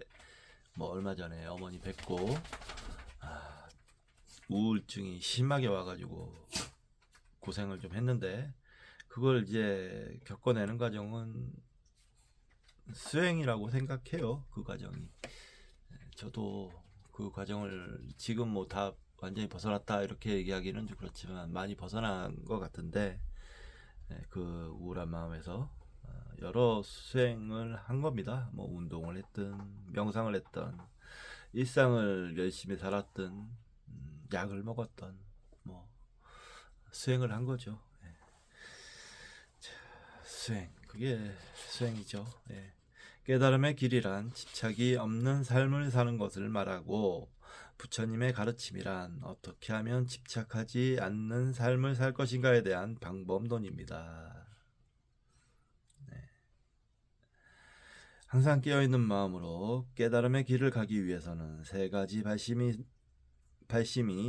[SPEAKER 1] 뭐 얼마 전에 어머니 뵙고 우울증이 심하게 와가지고 고생을 좀 했는데 그걸 이제 겪어내는 과정은 수행이라고 생각해요. 그 과정이. 저도 그 과정을 지금 뭐 다 완전히 벗어났다 이렇게 얘기하기는 좀 그렇지만 많이 벗어난 것 같은데 그 우울한 마음에서 여러 수행을 한 겁니다. 뭐 운동을 했든 명상을 했든 일상을 열심히 살았든 약을 먹었던 뭐 수행을 한 거죠. 수행, 그게 수행이죠. 깨달음의 길이란 집착이 없는 삶을 사는 것을 말하고 부처님의 가르침이란 어떻게 하면 집착하지 않는 삶을 살 것인가에 대한 방법론입니다. 항상 깨어있는 마음으로 깨달음의 길을 가기 위해서는 세 가지 발심이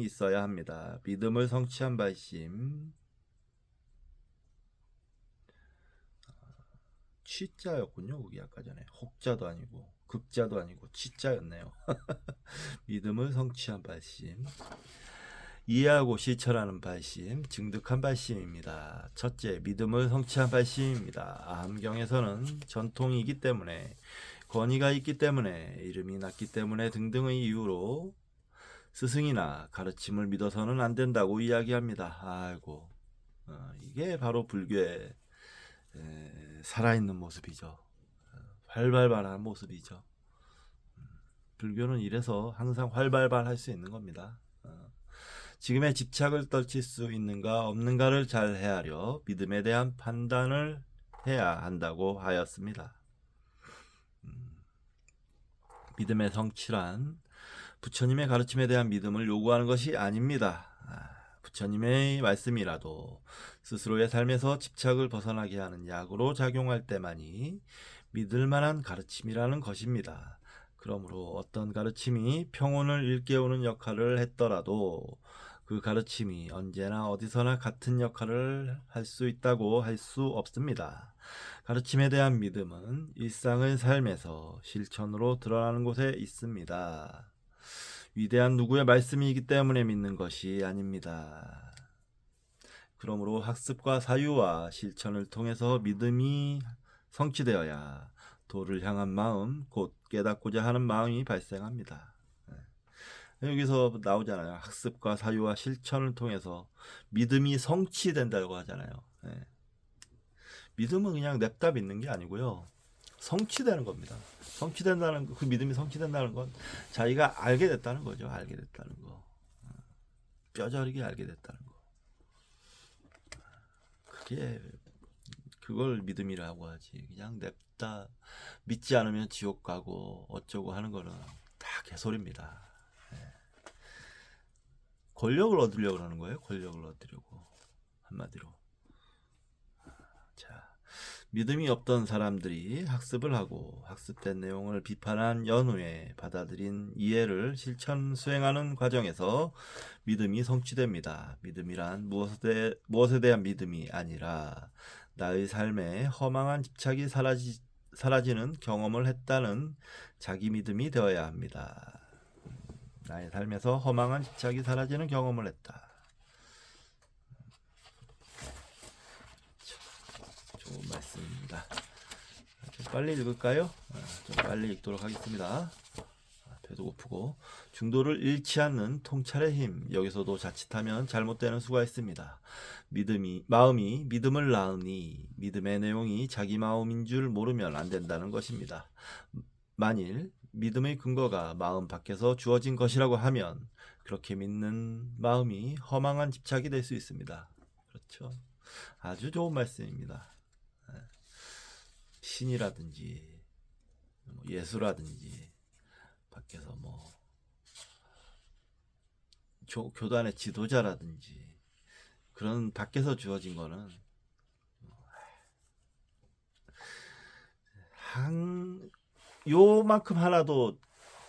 [SPEAKER 1] 있어야 합니다. 믿음을 성취한 발심, 취자였군요. 거기 아까 전에 혹자도 아니고 극자도 아니고 취자였네요. 믿음을 성취한 발심, 이해하고 실천하는 발심, 증득한 발심입니다. 첫째, 믿음을 성취한 발심입니다. 아함경에서는 전통이기 때문에, 권위가 있기 때문에, 이름이 났기 때문에 등등의 이유로 스승이나 가르침을 믿어서는 안 된다고 이야기합니다. 아이고, 이게 바로 불교의 살아있는 모습이죠. 활발한 모습이죠. 불교는 이래서 항상 활발할 수 있는 겁니다. 지금의 집착을 떨칠 수 있는가 없는가를 잘 헤아려 믿음에 대한 판단을 해야 한다고 하였습니다. 믿음의 성취란 부처님의 가르침에 대한 믿음을 요구하는 것이 아닙니다. 부처님의 말씀이라도 스스로의 삶에서 집착을 벗어나게 하는 약으로 작용할 때만이 믿을 만한 가르침이라는 것입니다. 그러므로 어떤 가르침이 평온을 일깨우는 역할을 했더라도 그 가르침이 언제나 어디서나 같은 역할을 할 수 있다고 할 수 없습니다. 가르침에 대한 믿음은 일상의 삶에서 실천으로 드러나는 곳에 있습니다. 위대한 누구의 말씀이기 때문에 믿는 것이 아닙니다. 그러므로 학습과 사유와 실천을 통해서 믿음이 성취되어야 도를 향한 마음, 곧 깨닫고자 하는 마음이 발생합니다. 여기서 나오잖아요. 학습과 사유와 실천을 통해서 믿음이 성취된다고 하잖아요. 믿음은 그냥 냅다 믿는 게 아니고요. 성취되는 겁니다. 성취된다는 그 믿음이 성취된다는 건 자기가 알게 됐다는 거죠. 알게 됐다는 거. 뼈저리게 알게 됐다는 거. 그걸 믿음이라고 하지. 그냥 냅다 믿지 않으면 지옥 가고 어쩌고 하는 거는 다 개소리입니다. 권력을 얻으려고 하는 거예요. 권력을 얻으려고. 한마디로. 자, 믿음이 없던 사람들이 학습을 하고 학습된 내용을 비판한 연후에 받아들인 이해를 실천 수행하는 과정에서 믿음이 성취됩니다. 믿음이란 무엇에 대한 믿음이 아니라 나의 삶에 허망한 집착이 사라지는 경험을 했다는 자기 믿음이 되어야 합니다. 나의 삶에서 허망한 집착이 사라지는 경험을 했다. 좋은 말씀입니다. 좀 빨리 읽을까요? 좀 빨리 읽도록 하겠습니다. 배도 고프고 중도를 잃지 않는 통찰의 힘. 여기서도 자칫하면 잘못되는 수가 있습니다. 마음이 믿음을 낳으니 믿음의 내용이 자기 마음인 줄 모르면 안 된다는 것입니다. 만일 믿음의 근거가 마음 밖에서 주어진 것이라고 하면 그렇게 믿는 마음이 허망한 집착이 될 수 있습니다. 그렇죠. 아주 좋은 말씀입니다. 신이라든지 예수라든지 밖에서 교단의 지도자라든지 그런 밖에서 주어진 거는 요만큼 하나도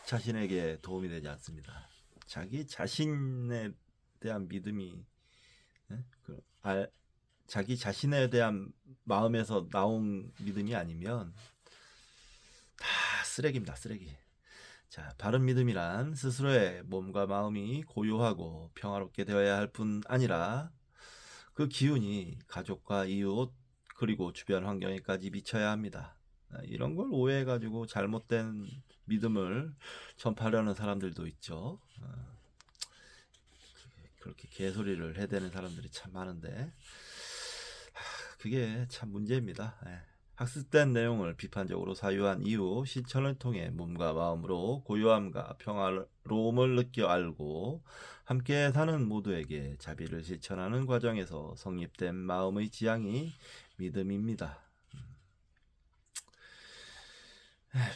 [SPEAKER 1] 자신에게 도움이 되지 않습니다. 자기 자신에 대한 믿음이 자기 자신에 대한 마음에서 나온 믿음이 아니면 다 쓰레기입니다. 쓰레기. 자, 바른 믿음이란 스스로의 몸과 마음이 고요하고 평화롭게 되어야 할 뿐 아니라 그 기운이 가족과 이웃 그리고 주변 환경에까지 미쳐야 합니다. 이런 걸 오해해가지고 잘못된 믿음을 전파하려는 사람들도 있죠. 그렇게 개소리를 해대는 사람들이 참 많은데 그게 참 문제입니다. 학습된 내용을 비판적으로 사유한 이후 실천을 통해 몸과 마음으로 고요함과 평화로움을 느껴 알고 함께 사는 모두에게 자비를 실천하는 과정에서 성립된 마음의 지향이 믿음입니다.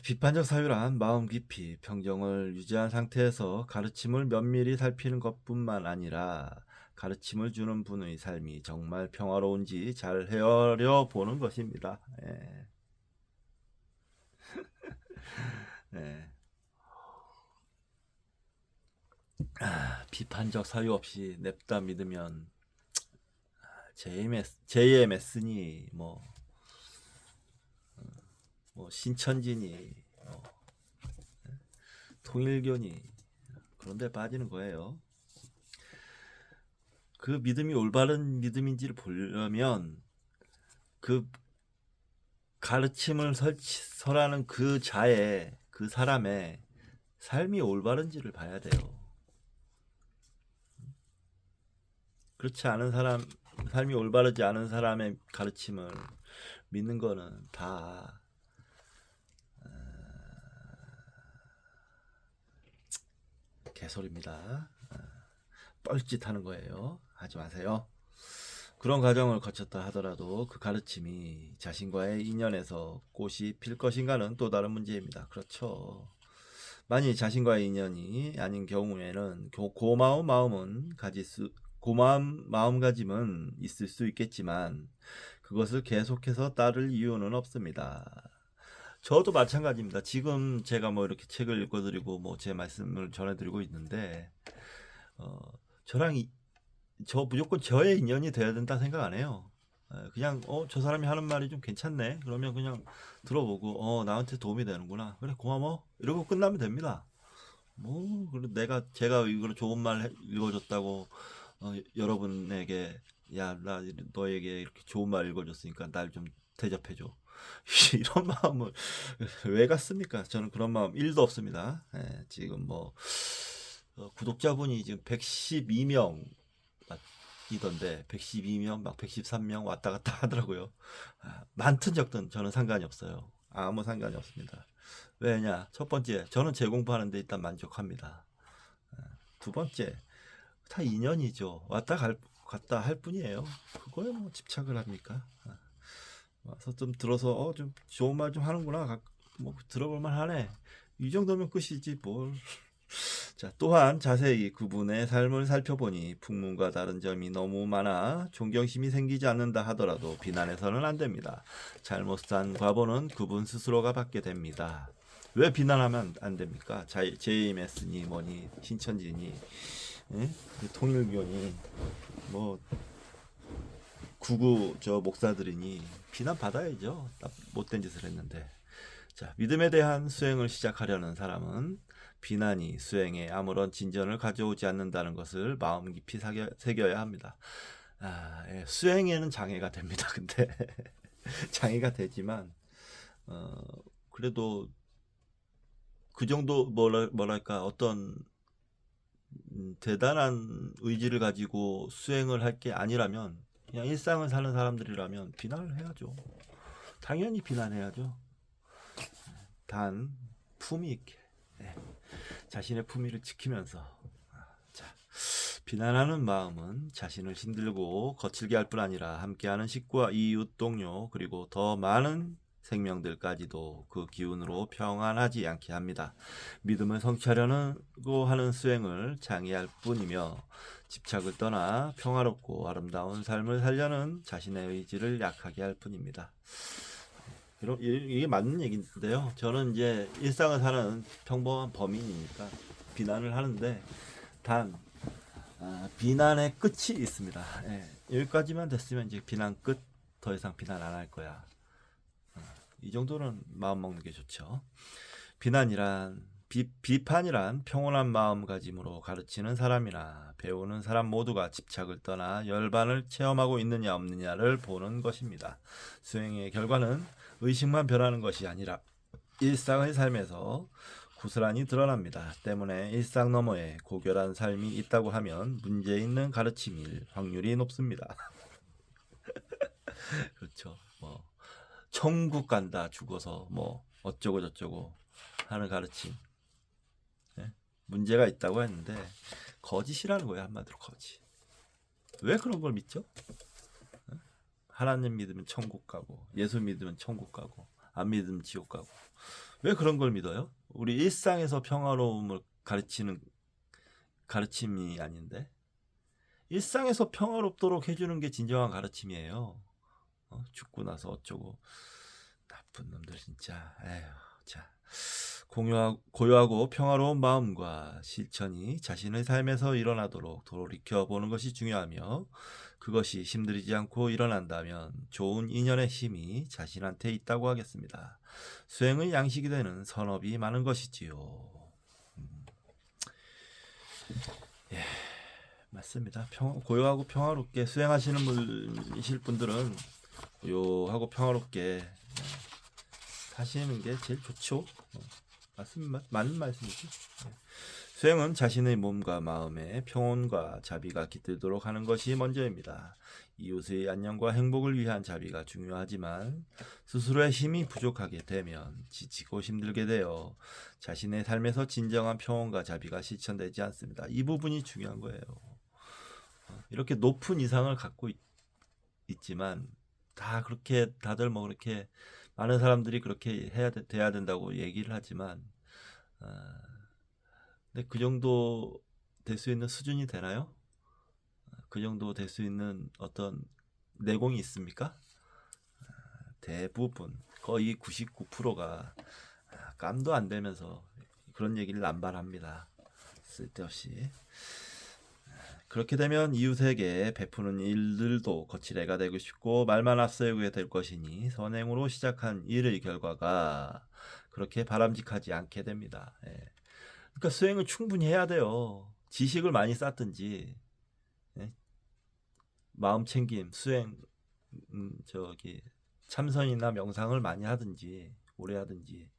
[SPEAKER 1] 비판적 사유란 마음 깊이 평정을 유지한 상태에서 가르침을 면밀히 살피는 것뿐만 아니라 가르침을 주는 분의 삶이 정말 평화로운지 잘 헤아려 보는 것입니다. 비판적 사유 없이 냅다 믿으면 JMS니 신천지니 통일교니 그런 데 빠지는 거예요. 그 믿음이 올바른 믿음인지를 보려면 그 가르침을 설하는 그 사람의 삶이 올바른지를 봐야 돼요. 그렇지 않은 삶이 올바르지 않은 사람의 가르침을 믿는 거는 다 개소리입니다. 뻘짓하는 거예요. 하지 마세요. 그런 과정을 거쳤다 하더라도 그 가르침이 자신과의 인연에서 꽃이 필 것인가는 또 다른 문제입니다. 그렇죠. 만일 자신과의 인연이 아닌 경우에는 고마운 마음가짐은 있을 수 있겠지만 그것을 계속해서 따를 이유는 없습니다. 저도 마찬가지입니다. 지금 제가 뭐 이렇게 책을 읽어드리고 뭐 제 말씀을 전해드리고 있는데 저 무조건 저의 인연이 돼야 된다 생각 안 해요. 그냥 저 사람이 하는 말이 좀 괜찮네. 그러면 그냥 들어보고 나한테 도움이 되는구나. 그래 고마워. 이러고 끝나면 됩니다. 뭐 제가 이걸 좋은 말 읽어줬다고 여러분에게 야 나 너에게 이렇게 좋은 말 읽어줬으니까 날 좀 대접해줘. 이런 마음을 왜 갖습니까? 저는 그런 마음 1도 없습니다. 지금 뭐 구독자분이 지금 112명 이던데 112명 막 113명 왔다 갔다 하더라고요. 많든 적든 저는 상관이 없어요. 아무 상관이 없습니다. 왜냐? 첫 번째, 저는 재공부하는데 일단 만족합니다. 두 번째, 다 인연이죠. 갔다 할 뿐이에요. 그거에 뭐 집착을 합니까? 와서 좀 들어서 좀 좋은 말 좀 하는구나. 뭐 들어볼만 하네. 이 정도면 끝이지 뭘. 자, 또한 자세히 그분의 삶을 살펴보니 풍문과 다른 점이 너무 많아 존경심이 생기지 않는다 하더라도 비난해서는 안 됩니다. 잘못 산 과보는 그분 스스로가 받게 됩니다. 왜 비난하면 안 됩니까? JMS니 뭐니 신천지니 통일교니 뭐 구구 저 목사들이니 비난 받아야죠. 못된 짓을 했는데. 자, 믿음에 대한 수행을 시작하려는 사람은 비난이 수행에 아무런 진전을 가져오지 않는다는 것을 마음 깊이 새겨야 합니다. 수행에는 장애가 됩니다. 근데 장애가 되지만 그래도 그 정도 뭐랄까 어떤 대단한 의지를 가지고 수행을 할 게 아니라면 그냥 일상을 사는 사람들이라면 비난을 해야죠. 당연히 비난해야죠. 단 품위 있게 자신의 품위를 지키면서 비난하는 마음은 자신을 힘들고 거칠게 할 뿐 아니라 함께하는 식구와 이웃 동료 그리고 더 많은 생명들까지도 그 기운으로 평안하지 않게 합니다. 믿음을 성취하려고 하는 수행을 장애할 뿐이며 집착을 떠나 평화롭고 아름다운 삶을 살려는 자신의 의지를 약하게 할 뿐입니다. 이게 맞는 얘기인데요. 저는 이제 일상을 사는 평범한 범인이니까 비난을 하는데 단 비난의 끝이 있습니다. 여기까지만 됐으면 이제 비난 끝. 더 이상 비난 안 할 거야. 이 정도는 마음 먹는 게 좋죠. 비판이란 평온한 마음가짐으로 가르치는 사람이나 배우는 사람 모두가 집착을 떠나 열반을 체험하고 있느냐 없느냐를 보는 것입니다. 수행의 결과는 의식만 변하는 것이 아니라 일상의 삶에서 고스란히 드러납니다. 때문에 일상 너머에 고결한 삶이 있다고 하면 문제 있는 가르침일 확률이 높습니다. 그렇죠. 뭐 천국 간다 죽어서 뭐 어쩌고 저쩌고 하는 가르침 문제가 있다고 했는데 거짓이라는 거예요. 한마디로 거짓. 왜 그런 걸 믿죠? 하나님 믿으면 천국 가고 예수 믿으면 천국 가고 안 믿으면 지옥 가고 왜 그런 걸 믿어요? 우리 일상에서 평화로움을 가르치는 가르침이 아닌데 일상에서 평화롭도록 해주는 게 진정한 가르침이에요. 죽고 나서 어쩌고 나쁜 놈들 진짜. 에휴, 자 고요하고 평화로운 마음과 실천이 자신의 삶에서 일어나도록 돌이켜보는 것이 중요하며 그것이 힘들이지 않고 일어난다면 좋은 인연의 힘이 자신한테 있다고 하겠습니다. 수행의 양식이 되는 선업이 많은 것이지요. 예, 맞습니다. 고요하고 평화롭게 수행하시는 분들은 고요하고 평화롭게 사시는 게 제일 좋죠. 맞는 말씀이죠. 수행은 자신의 몸과 마음의 평온과 자비가 깃들도록 하는 것이 먼저입니다. 이웃의 안녕과 행복을 위한 자비가 중요하지만 스스로의 힘이 부족하게 되면 지치고 힘들게 되어 자신의 삶에서 진정한 평온과 자비가 실천되지 않습니다. 이 부분이 중요한 거예요. 이렇게 높은 이상을 갖고 있지만 다 그렇게 다들 뭐 그렇게 많은 사람들이 그렇게 돼야 된다고 얘기를 하지만 근데 그 정도 될 수 있는 수준이 되나요? 그 정도 될 수 있는 어떤 내공이 있습니까? 대부분 거의 99%가 깜도 안 되면서 그런 얘기를 남발합니다. 쓸데없이. 그렇게 되면 이웃에게 베푸는 일들도 거칠애가 되고 싶고 말만 앞세우게 될 것이니 선행으로 시작한 일의 결과가 그렇게 바람직하지 않게 됩니다. 그러니까 수행을 충분히 해야 돼요. 지식을 많이 쌓든지 마음 챙김, 수행, 참선이나 명상을 많이 하든지 오래 하든지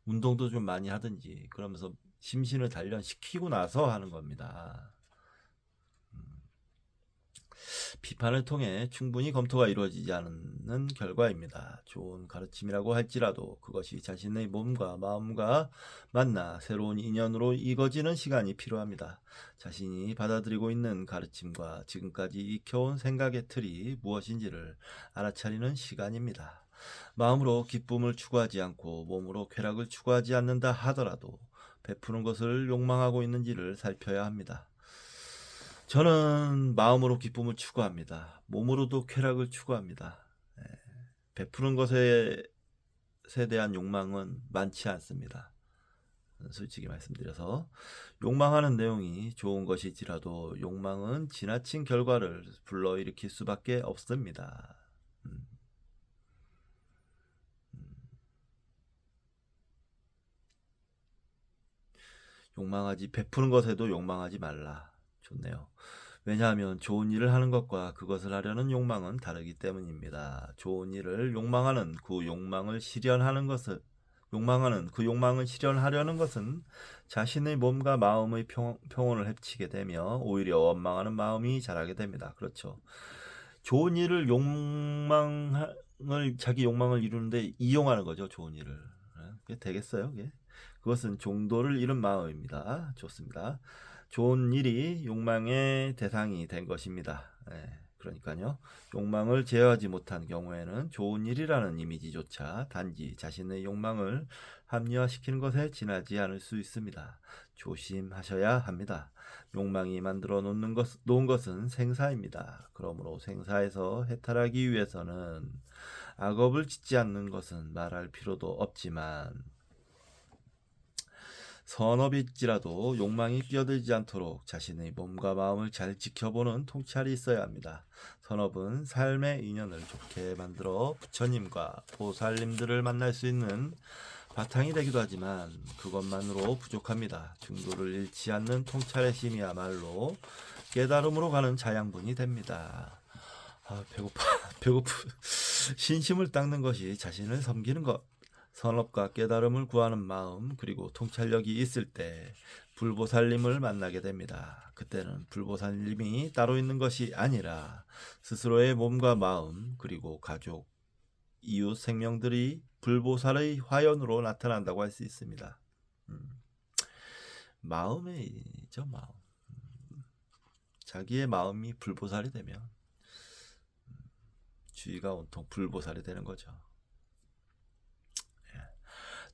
[SPEAKER 1] 운동도 좀 많이 하든지 그러면서 심신을 단련시키고 나서 하는 겁니다. 비판을 통해 충분히 검토가 이루어지지 않는 결과입니다. 좋은 가르침이라고 할지라도 그것이 자신의 몸과 마음과 만나 새로운 인연으로 이어지는 시간이 필요합니다. 자신이 받아들이고 있는 가르침과 지금까지 익혀온 생각의 틀이 무엇인지를 알아차리는 시간입니다. 마음으로 기쁨을 추구하지 않고 몸으로 쾌락을 추구하지 않는다 하더라도 베푸는 것을 욕망하고 있는지를 살펴야 합니다. 저는 마음으로 기쁨을 추구합니다. 몸으로도 쾌락을 추구합니다. 베푸는 것에 대한 욕망은 많지 않습니다. 솔직히 말씀드려서 욕망하는 내용이 좋은 것일지라도 욕망은 지나친 결과를 불러일으킬 수밖에 없습니다. 욕망하지 베푸는 것에도 욕망하지 말라. 좋네요. 왜냐하면 좋은 일을 하는 것과 그것을 하려는 욕망은 다르기 때문입니다. 좋은 일을 욕망하는 그 욕망을 실현하는 것을 욕망하는 그 욕망을 실현하려는 것은 자신의 몸과 마음의 평온을 해치게 되며 오히려 원망하는 마음이 자라게 됩니다. 그렇죠. 좋은 일을 자기 욕망을 이루는데 이용하는 거죠. 좋은 일을. 그게 되겠어요? 그게? 그것은 종도를 잃은 마음입니다. 좋습니다. 좋은 일이 욕망의 대상이 된 것입니다. 그러니까요. 욕망을 제어하지 못한 경우에는 좋은 일이라는 이미지조차 단지 자신의 욕망을 합리화시키는 것에 지나지 않을 수 있습니다. 조심하셔야 합니다. 욕망이 만들어 놓은 것은 생사입니다. 그러므로 생사에서 해탈하기 위해서는 악업을 짓지 않는 것은 말할 필요도 없지만 선업일지라도 욕망이 끼어들지 않도록 자신의 몸과 마음을 잘 지켜보는 통찰이 있어야 합니다. 선업은 삶의 인연을 좋게 만들어 부처님과 보살님들을 만날 수 있는 바탕이 되기도 하지만 그것만으로 부족합니다. 중도를 잃지 않는 통찰의 심이야말로 깨달음으로 가는 자양분이 됩니다. 배고프. 신심을 닦는 것이 자신을 섬기는 것. 선업과 깨달음을 구하는 마음 그리고 통찰력이 있을 때 불보살님을 만나게 됩니다. 그때는 불보살님이 따로 있는 것이 아니라 스스로의 몸과 마음 그리고 가족, 이웃 생명들이 불보살의 화연으로 나타난다고 할 수 있습니다. 마음이죠, 마음. 자기의 마음이 불보살이 되면 주의가 온통 불보살이 되는 거죠.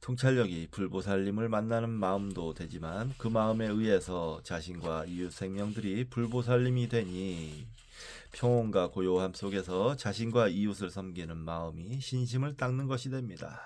[SPEAKER 1] 통찰력이 불보살님을 만나는 마음도 되지만 그 마음에 의해서 자신과 이웃 생명들이 불보살님이 되니 평온과 고요함 속에서 자신과 이웃을 섬기는 마음이 신심을 닦는 것이 됩니다.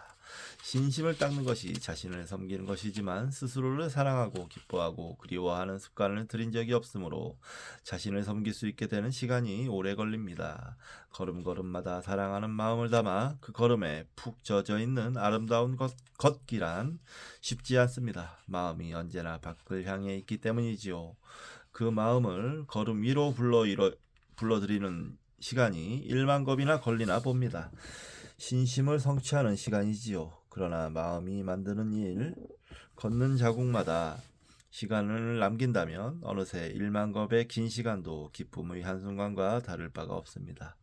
[SPEAKER 1] 신심을 닦는 것이 자신을 섬기는 것이지만 스스로를 사랑하고 기뻐하고 그리워하는 습관을 들인 적이 없으므로 자신을 섬길 수 있게 되는 시간이 오래 걸립니다. 걸음걸음마다 사랑하는 마음을 담아 그 걸음에 푹 젖어 있는 아름다운 걷기란 쉽지 않습니다. 마음이 언제나 밖을 향해 있기 때문이지요. 그 마음을 걸음 위로 불러들이는 시간이 1만 겁이나 걸리나 봅니다. 신심을 성취하는 시간이지요. 그러나 마음이 만드는 일, 걷는 자국마다 시간을 남긴다면 어느새 1만겁의 긴 시간도 기쁨의 한순간과 다를 바가 없습니다.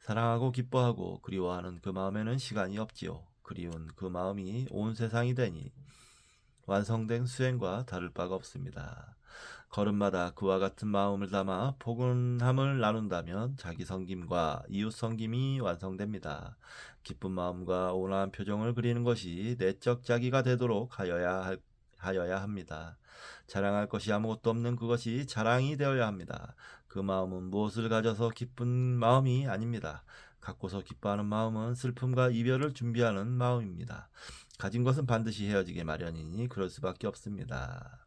[SPEAKER 1] 사랑하고 기뻐하고 그리워하는 그 마음에는 시간이 없지요. 그리운 그 마음이 온 세상이 되니 완성된 수행과 다를 바가 없습니다. 걸음마다 그와 같은 마음을 담아 포근함을 나눈다면 자기 섬김과 이웃 섬김이 완성됩니다. 기쁜 마음과 온화한 표정을 그리는 것이 내적 자기가 되도록 하여야 합니다. 자랑할 것이 아무것도 없는 그것이 자랑이 되어야 합니다. 그 마음은 무엇을 가져서 기쁜 마음이 아닙니다. 갖고서 기뻐하는 마음은 슬픔과 이별을 준비하는 마음입니다. 가진 것은 반드시 헤어지게 마련이니 그럴 수밖에 없습니다.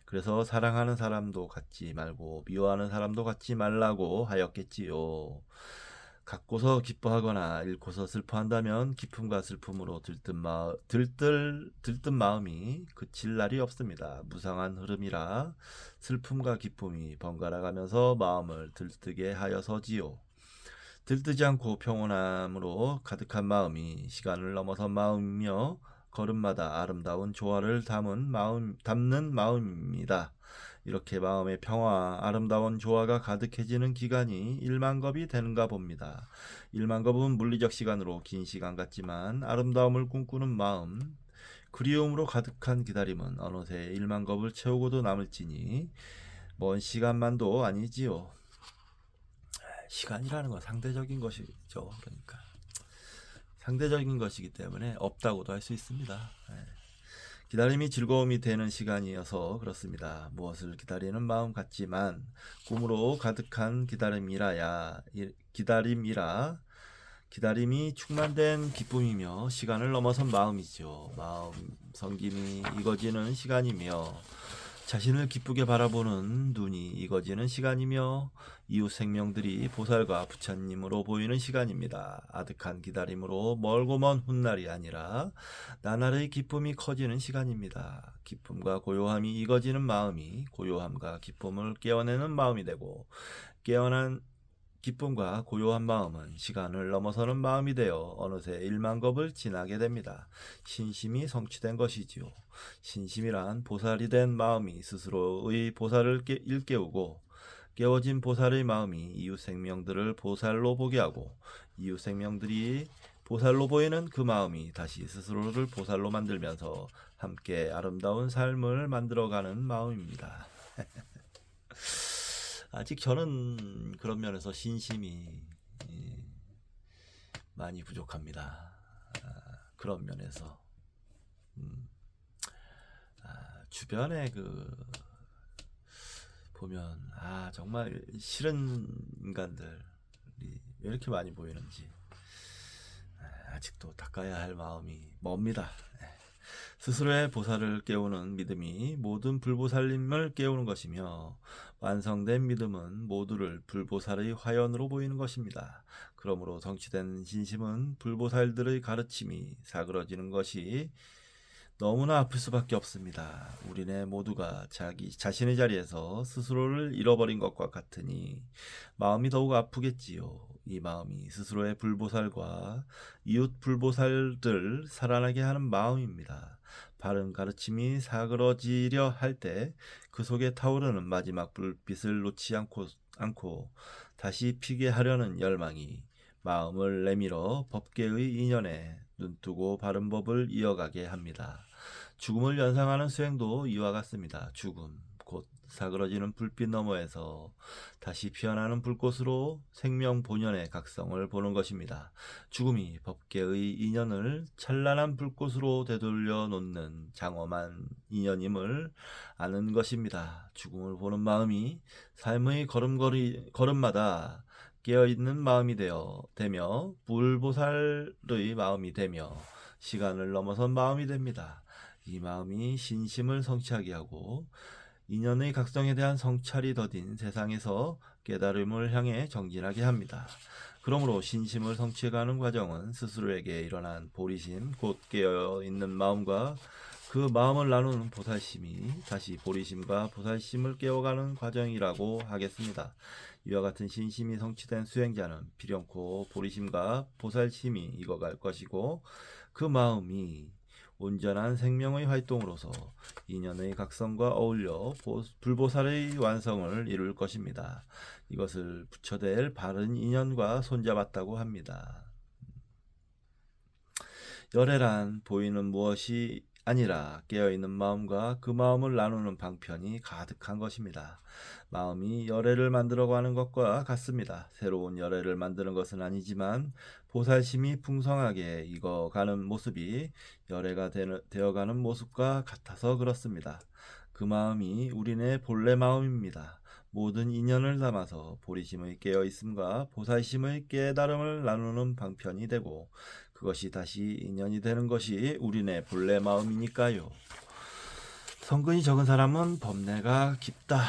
[SPEAKER 1] 그래서 사랑하는 사람도 갖지 말고 미워하는 사람도 갖지 말라고 하였겠지요. 갖고서 기뻐하거나 잃고서 슬퍼한다면 기쁨과 슬픔으로 들뜬 마음이 그칠 날이 없습니다. 무상한 흐름이라 슬픔과 기쁨이 번갈아 가면서 마음을 들뜨게 하여서지요. 들뜨지 않고 평온함으로 가득한 마음이 시간을 넘어선 마음이며 걸음마다 아름다운 조화를 담는 마음입니다. 이렇게 마음의 평화, 아름다운 조화가 가득해지는 기간이 1만겁이 되는가 봅니다. 1만겁은 물리적 시간으로 긴 시간 같지만 아름다움을 꿈꾸는 마음, 그리움으로 가득한 기다림은 어느새 1만겁을 채우고도 남을지니 먼 시간만도 아니지요. 시간이라는 건 상대적인 것이죠. 그러니까 상대적인 것이기 때문에 없다고도 할 수 있습니다. 기다림이 즐거움이 되는 시간이어서 그렇습니다. 무엇을 기다리는 마음 같지만 꿈으로 가득한 기다림이 충만된 기쁨이며 시간을 넘어선 마음이죠. 마음 성김이 익어지는 시간이며 자신을 기쁘게 바라보는 눈이 익어지는 시간이며 이웃 생명들이 보살과 부처님으로 보이는 시간입니다. 아득한 기다림으로 멀고 먼 훗날이 아니라 나날의 기쁨이 커지는 시간입니다. 기쁨과 고요함이 익어지는 마음이 고요함과 기쁨을 깨어내는 마음이 되고 깨어난 기쁨과 고요한 마음은 시간을 넘어서는 마음이 되어 어느새 1만겁을 지나게 됩니다. 신심이 성취된 것이지요. 신심이란 보살이 된 마음이 스스로의 보살을 일깨우고 깨워진 보살의 마음이 이웃 생명들을 보살로 보게 하고 이웃 생명들이 보살로 보이는 그 마음이 다시 스스로를 보살로 만들면서 함께 아름다운 삶을 만들어가는 마음입니다. 아직 저는 그런 면에서 신심이 많이 부족합니다. 그런 면에서 주변에 보면 정말 싫은 인간들이 왜 이렇게 많이 보이는지 아직도 닦아야 할 마음이 멉니다. 스스로의 보살을 깨우는 믿음이 모든 불보살님을 깨우는 것이며 완성된 믿음은 모두를 불보살의 화연으로 보이는 것입니다. 그러므로 성취된 신심은 불보살들의 가르침이 사그러지는 것이 너무나 아플 수밖에 없습니다. 우리네 모두가 자신의 자리에서 스스로를 잃어버린 것과 같으니 마음이 더욱 아프겠지요. 이 마음이 스스로의 불보살과 이웃 불보살들 살아나게 하는 마음입니다. 바른 가르침이 사그러지려 할 때 그 속에 타오르는 마지막 불빛을 놓지 않고 다시 피게 하려는 열망이 마음을 내밀어 법계의 인연에 눈뜨고 바른 법을 이어가게 합니다. 죽음을 연상하는 수행도 이와 같습니다. 죽음, 곧 사그러지는 불빛 너머에서 다시 피어나는 불꽃으로 생명 본연의 각성을 보는 것입니다. 죽음이 법계의 인연을 찬란한 불꽃으로 되돌려 놓는 장엄한 인연임을 아는 것입니다. 죽음을 보는 마음이 삶의 걸음마다 깨어있는 마음이 되며 불보살의 마음이 되며 시간을 넘어선 마음이 됩니다. 이 마음이 신심을 성취하게 하고 인연의 각성에 대한 성찰이 더딘 세상에서 깨달음을 향해 정진하게 합니다. 그러므로 신심을 성취해가는 과정은 스스로에게 일어난 보리심, 곧 깨어있는 마음과 그 마음을 나누는 보살심이 다시 보리심과 보살심을 깨워가는 과정이라고 하겠습니다. 이와 같은 신심이 성취된 수행자는 필연코 보리심과 보살심이 익어갈 것이고 그 마음이 온전한 생명의 활동으로서 인연의 각성과 어울려 불보살의 완성을 이룰 것입니다. 이것을 부처될 바른 인연과 손잡았다고 합니다. 열애란 보이는 무엇이 아니라 깨어있는 마음과 그 마음을 나누는 방편이 가득한 것입니다. 마음이 열애를 만들어가는 것과 같습니다. 새로운 열애를 만드는 것은 아니지만 보살심이 풍성하게 익어가는 모습이 열애가 되어가는 모습과 같아서 그렇습니다. 그 마음이 우리네 본래 마음입니다. 모든 인연을 담아서 보리심의 깨어있음과 보살심의 깨달음을 나누는 방편이 되고 그것이 다시 인연이 되는 것이 우리네 본래 마음이니까요. 성근이 적은 사람은 법내가 깊다.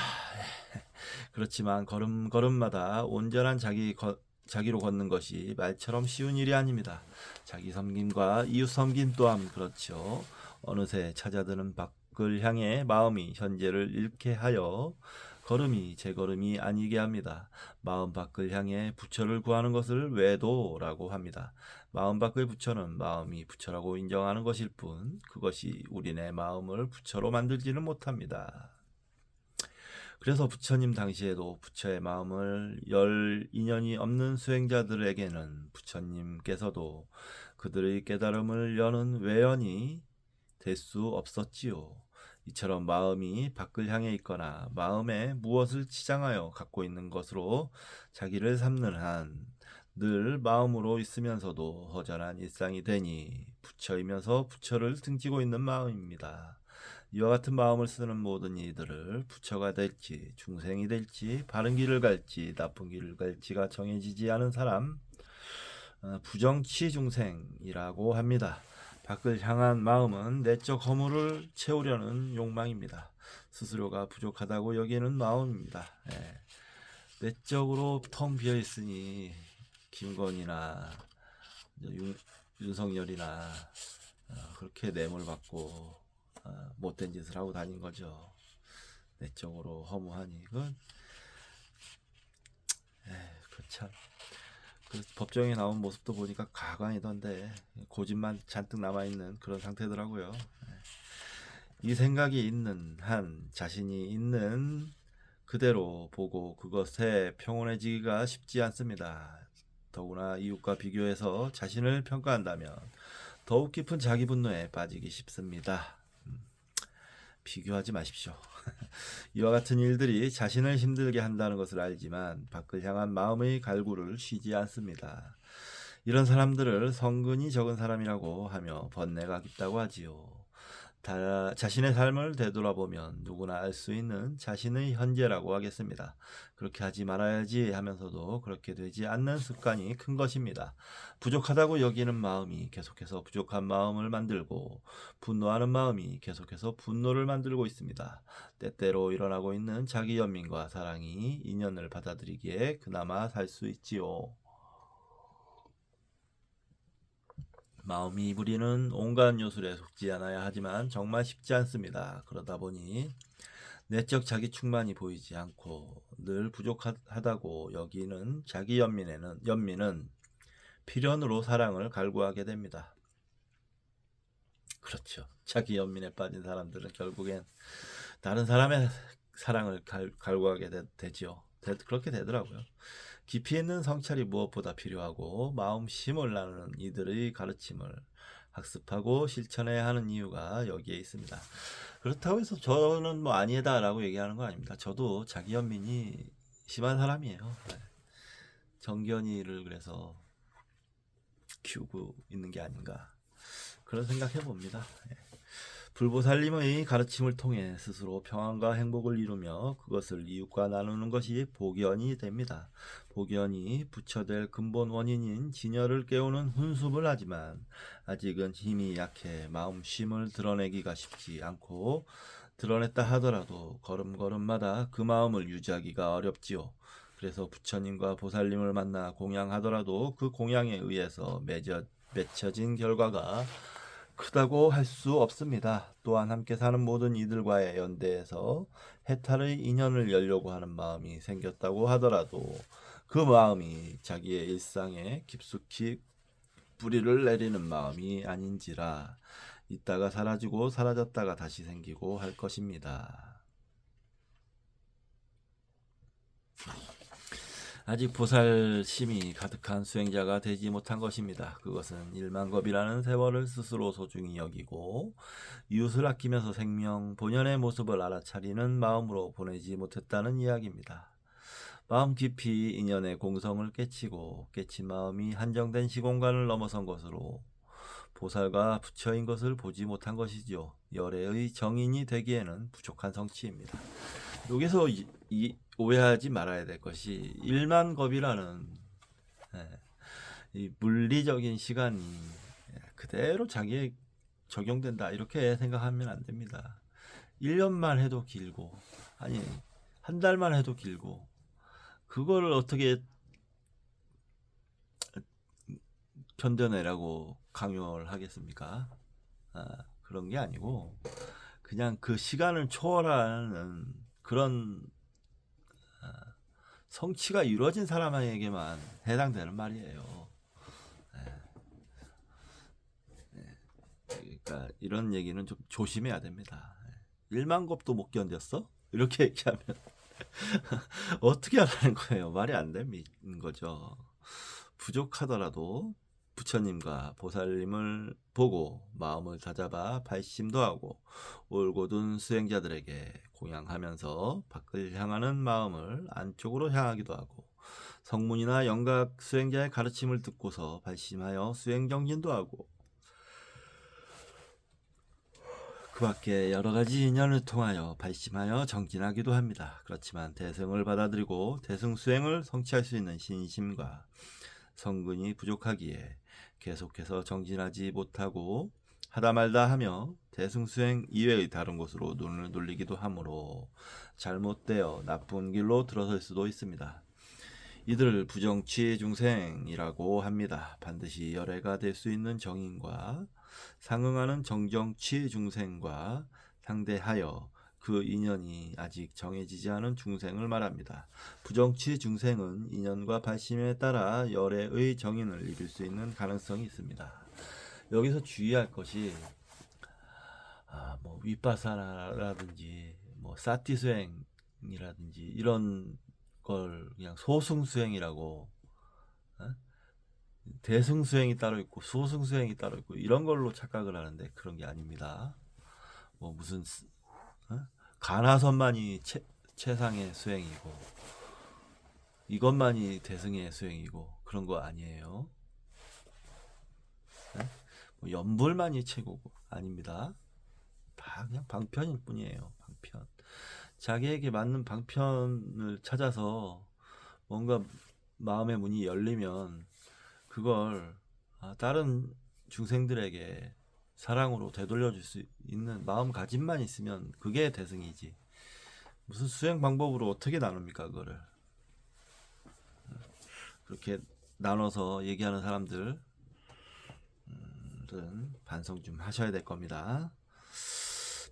[SPEAKER 1] 그렇지만 걸음걸음마다 온전한 자기로 걷는 것이 말처럼 쉬운 일이 아닙니다. 자기 섬김과 이웃 섬김 또한 그렇죠. 어느새 찾아드는 밖을 향해 마음이 현재를 잃게 하여 걸음이 제 걸음이 아니게 합니다. 마음 밖을 향해 부처를 구하는 것을 외도라고 합니다. 마음 밖의 부처는 마음이 부처라고 인정하는 것일 뿐 그것이 우리네 마음을 부처로 만들지는 못합니다. 그래서 부처님 당시에도 부처의 마음을 열 인연이 없는 수행자들에게는 부처님께서도 그들의 깨달음을 여는 외연이 될 수 없었지요. 이처럼 마음이 밖을 향해 있거나 마음에 무엇을 치장하여 갖고 있는 것으로 자기를 삼는 한 늘 마음으로 있으면서도 허전한 일상이 되니 부처이면서 부처를 등지고 있는 마음입니다. 이와 같은 마음을 쓰는 모든 이들을 부처가 될지 중생이 될지 바른 길을 갈지 나쁜 길을 갈지가 정해지지 않은 사람 부정치 중생이라고 합니다. 밖을 향한 마음은 내적 허물을 채우려는 욕망입니다. 스스로가 부족하다고 여기는 마음입니다. 내적으로 텅 비어 있으니 김건희나 윤석열이나 그렇게 뇌물 받고 못된 짓을 하고 다닌 거죠. 내적으로 허무하니 그건 그참 그 법정에 나온 모습도 보니까 가관이던데 고집만 잔뜩 남아있는 그런 상태더라고요. 이 생각이 있는 한 자신이 있는 그대로 보고 그것에 평온해지기가 쉽지 않습니다. 더구나 이웃과 비교해서 자신을 평가한다면 더욱 깊은 자기 분노에 빠지기 쉽습니다. 비교하지 마십시오. 이와 같은 일들이 자신을 힘들게 한다는 것을 알지만 밖을 향한 마음의 갈구를 쉬지 않습니다. 이런 사람들을 성근이 적은 사람이라고 하며 번뇌가 깊다고 하지요. 자신의 삶을 되돌아보면 누구나 알 수 있는 자신의 현재라고 하겠습니다. 그렇게 하지 말아야지 하면서도 그렇게 되지 않는 습관이 큰 것입니다. 부족하다고 여기는 마음이 계속해서 부족한 마음을 만들고 분노하는 마음이 계속해서 분노를 만들고 있습니다. 때때로 일어나고 있는 자기 연민과 사랑이 인연을 받아들이기에 그나마 살 수 있지요. 마음이 부리는 온갖 요술에 속지 않아야 하지만 정말 쉽지 않습니다. 그러다 보니 내적 자기 충만이 보이지 않고 늘 부족하다고 여기는 자기 연민은 필연으로 사랑을 갈구하게 됩니다. 그렇죠. 자기 연민에 빠진 사람들은 결국엔 다른 사람의 사랑을 갈구하게 되지요. 그렇게 되더라고요. 깊이 있는 성찰이 무엇보다 필요하고 마음심을 나누는 이들의 가르침을 학습하고 실천해야 하는 이유가 여기에 있습니다. 그렇다고 해서 저는 뭐 아니다라고 얘기하는 건 아닙니다. 저도 자기 연민이 심한 사람이에요. 정견이를 그래서 키우고 있는 게 아닌가 그런 생각 해봅니다. 불보살님의 가르침을 통해 스스로 평안과 행복을 이루며 그것을 이웃과 나누는 것이 복연이 됩니다. 복연이 부처될 근본 원인인 진열을 깨우는 훈습을 하지만 아직은 힘이 약해 마음심을 드러내기가 쉽지 않고 드러냈다 하더라도 걸음걸음마다 그 마음을 유지하기가 어렵지요. 그래서 부처님과 보살님을 만나 공양하더라도 그 공양에 의해서 맺혀진 결과가 크다고 할 수 없습니다. 또한 함께 사는 모든 이들과의 연대에서 해탈의 인연을 열려고 하는 마음이 생겼다고 하더라도 그 마음이 자기의 일상에 깊숙이 뿌리를 내리는 마음이 아닌지라 있다가 사라지고 사라졌다가 다시 생기고 할 것입니다. 아직 보살심이 가득한 수행자가 되지 못한 것입니다. 그것은 일만겁이라는 세월을 스스로 소중히 여기고 이웃을 아끼면서 생명 본연의 모습을 알아차리는 마음으로 보내지 못했다는 이야기입니다. 마음 깊이 인연의 공성을 깨치고 깨친 마음이 한정된 시공간을 넘어선 것으로 보살과 부처인 것을 보지 못한 것이죠. 열애의 정인이 되기에는 부족한 성취입니다. 여기서 오해하지 말아야 될 것이 일만겁이라는 이 물리적인 시간이 그대로 자기에 적용된다 이렇게 생각하면 안 됩니다. 1년만 해도 길고 아니 한 달만 해도 길고 그거를 어떻게 견뎌내라고 강요를 하겠습니까? 그런 게 아니고 그냥 그 시간을 초월하는 그런 성취가 이루어진 사람에게만 해당되는 말이에요. 그러니까 이런 얘기는 좀 조심해야 됩니다. 1만겁도 못 견뎠어? 이렇게 얘기하면 어떻게 하라는 거예요? 말이 안 되는 거죠. 부족하더라도 부처님과 보살님을 보고 마음을 다잡아 발심도 하고 올곧은 수행자들에게 공양하면서 밖을 향하는 마음을 안쪽으로 향하기도 하고 성문이나 영각 수행자의 가르침을 듣고서 발심하여 수행정진도 하고 그 밖에 여러 가지 인연을 통하여 발심하여 정진하기도 합니다. 그렇지만 대승을 받아들이고 대승 수행을 성취할 수 있는 신심과 성근이 부족하기에 계속해서 정진하지 못하고 하다 말다 하며 대승수행 이외의 다른 곳으로 눈을 돌리기도 하므로 잘못되어 나쁜 길로 들어설 수도 있습니다. 이들을 부정취 중생이라고 합니다. 반드시 열애가 될 수 있는 정인과 상응하는 정정취 중생과 상대하여 그 인연이 아직 정해지지 않은 중생을 말합니다. 부정취 중생은 인연과 발심에 따라 열애의 정인을 이룰 수 있는 가능성이 있습니다. 여기서 주의할 것이 뭐 윗바사라든지 뭐 사티 수행이라든지 이런 걸 그냥 소승 수행이라고 대승 수행이 따로 있고 소승 수행이 따로 있고 이런 걸로 착각을 하는데 그런 게 아닙니다. 뭐 무슨 가나선만이 최상의 수행이고 이것만이 대승의 수행이고 그런 거 아니에요. 뭐 연불만이 최고고 아닙니다. 다 그냥 방편일 뿐이에요. 방편. 자기에게 맞는 방편을 찾아서 뭔가 마음의 문이 열리면 그걸 다른 중생들에게 사랑으로 되돌려줄 수 있는 마음가짐만 있으면 그게 대승이지. 무슨 수행 방법으로 어떻게 나눕니까 그거를. 그렇게 나눠서 얘기하는 사람들은 반성 좀 하셔야 될 겁니다.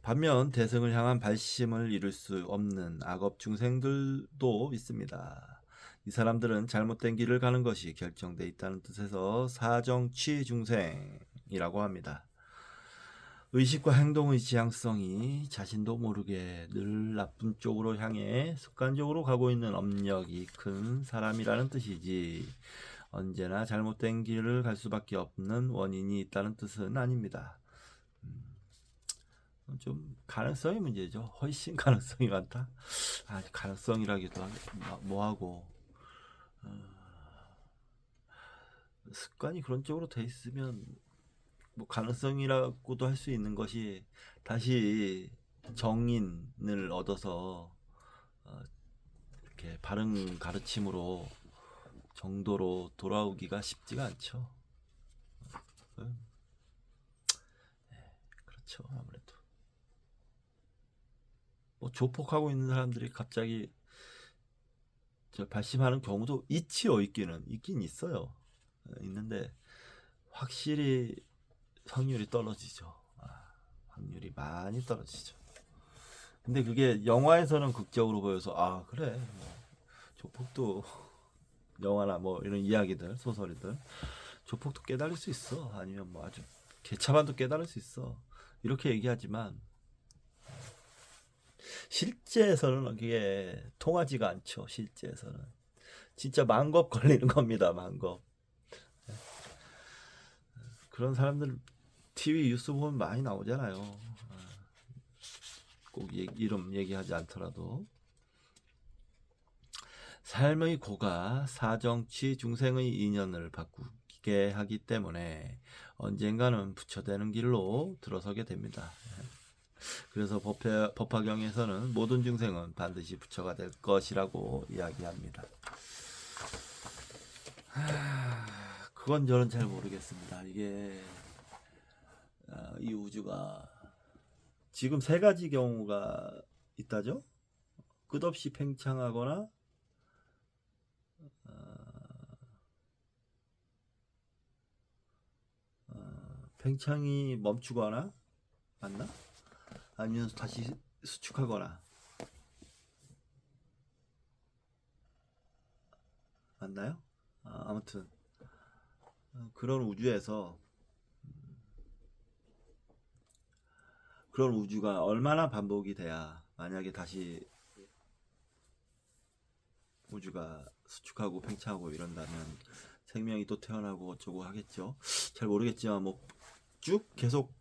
[SPEAKER 1] 반면 대승을 향한 발심을 이룰 수 없는 악업 중생들도 있습니다. 이 사람들은 잘못된 길을 가는 것이 결정돼 있다는 뜻에서 사정취 중생이라고 합니다. 의식과 행동의 지향성이 자신도 모르게 늘 나쁜 쪽으로 향해 습관적으로 가고 있는 업력이 큰 사람이라는 뜻이지 언제나 잘못된 길을 갈 수밖에 없는 원인이 있다는 뜻은 아닙니다. 좀 가능성이 문제죠. 훨씬 가능성이 많다. 가능성이라기도 뭐하고 습관이 그런 쪽으로 돼 있으면 뭐 가능성이라고도 할 수 있는 것이 다시 정인을 얻어서 이렇게 바른 가르침으로 정도로 돌아오기가 쉽지가 않죠. 그렇죠. 아무래도 뭐 조폭하고 있는 사람들이 갑자기 발심하는 경우도 있지요. 있긴 있어요. 있는데 확실히 확률이 떨어지죠. 확률이 많이 떨어지죠. 근데 그게 영화에서는 극적으로 보여서 그래 뭐 조폭도 영화나 뭐 이런 이야기들 소설이들 조폭도 깨달을 수 있어. 아니면 뭐 아주 개차반도 깨달을 수 있어. 이렇게 얘기하지만 실제에서는 그게 통하지가 않죠. 실제에서는 진짜 만겁 걸리는 겁니다. 만겁. 그런 사람들 TV 뉴스 보면 많이 나오잖아요. 꼭 이름 얘기하지 않더라도 삶의 고가 사정치 중생의 인연을 바꾸게 하기 때문에 언젠가는 부처되는 길로 들어서게 됩니다. 그래서 법화경에서는 모든 중생은 반드시 부처가 될 것이라고 이야기합니다. 그건 저는 잘 모르겠습니다. 이게 이 우주가 지금 세 가지 경우가 있다죠. 끝없이 팽창하거나 팽창이 멈추거나 맞나? 아니면 다시 수축하거나 맞나요? 아무튼 그런 우주에서 그런 우주가 얼마나 반복이 돼야 만약에 다시 우주가 수축하고 팽창하고 이런다면 생명이 또 태어나고 어쩌고 하겠죠. 잘 모르겠지만 뭐 쭉 계속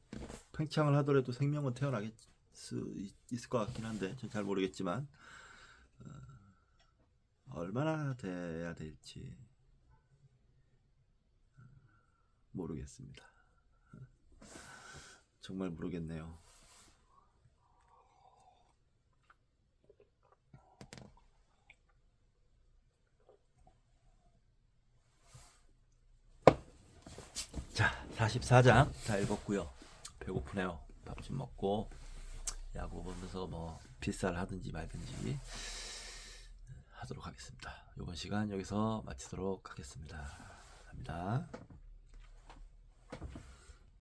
[SPEAKER 1] 팽창을 하더라도 생명은 태어나겠 수 있을 것 같긴 한데 전 잘 모르겠지만 얼마나 돼야 될지 모르겠습니다. 정말 모르겠네요. 자, 44장 다 읽었고요. 배고프네요. 밥 좀 먹고 야구 보면서 뭐 빗살 하든지 말든지 하도록 하겠습니다. 이번 시간 여기서 마치도록 하겠습니다. 감사합니다.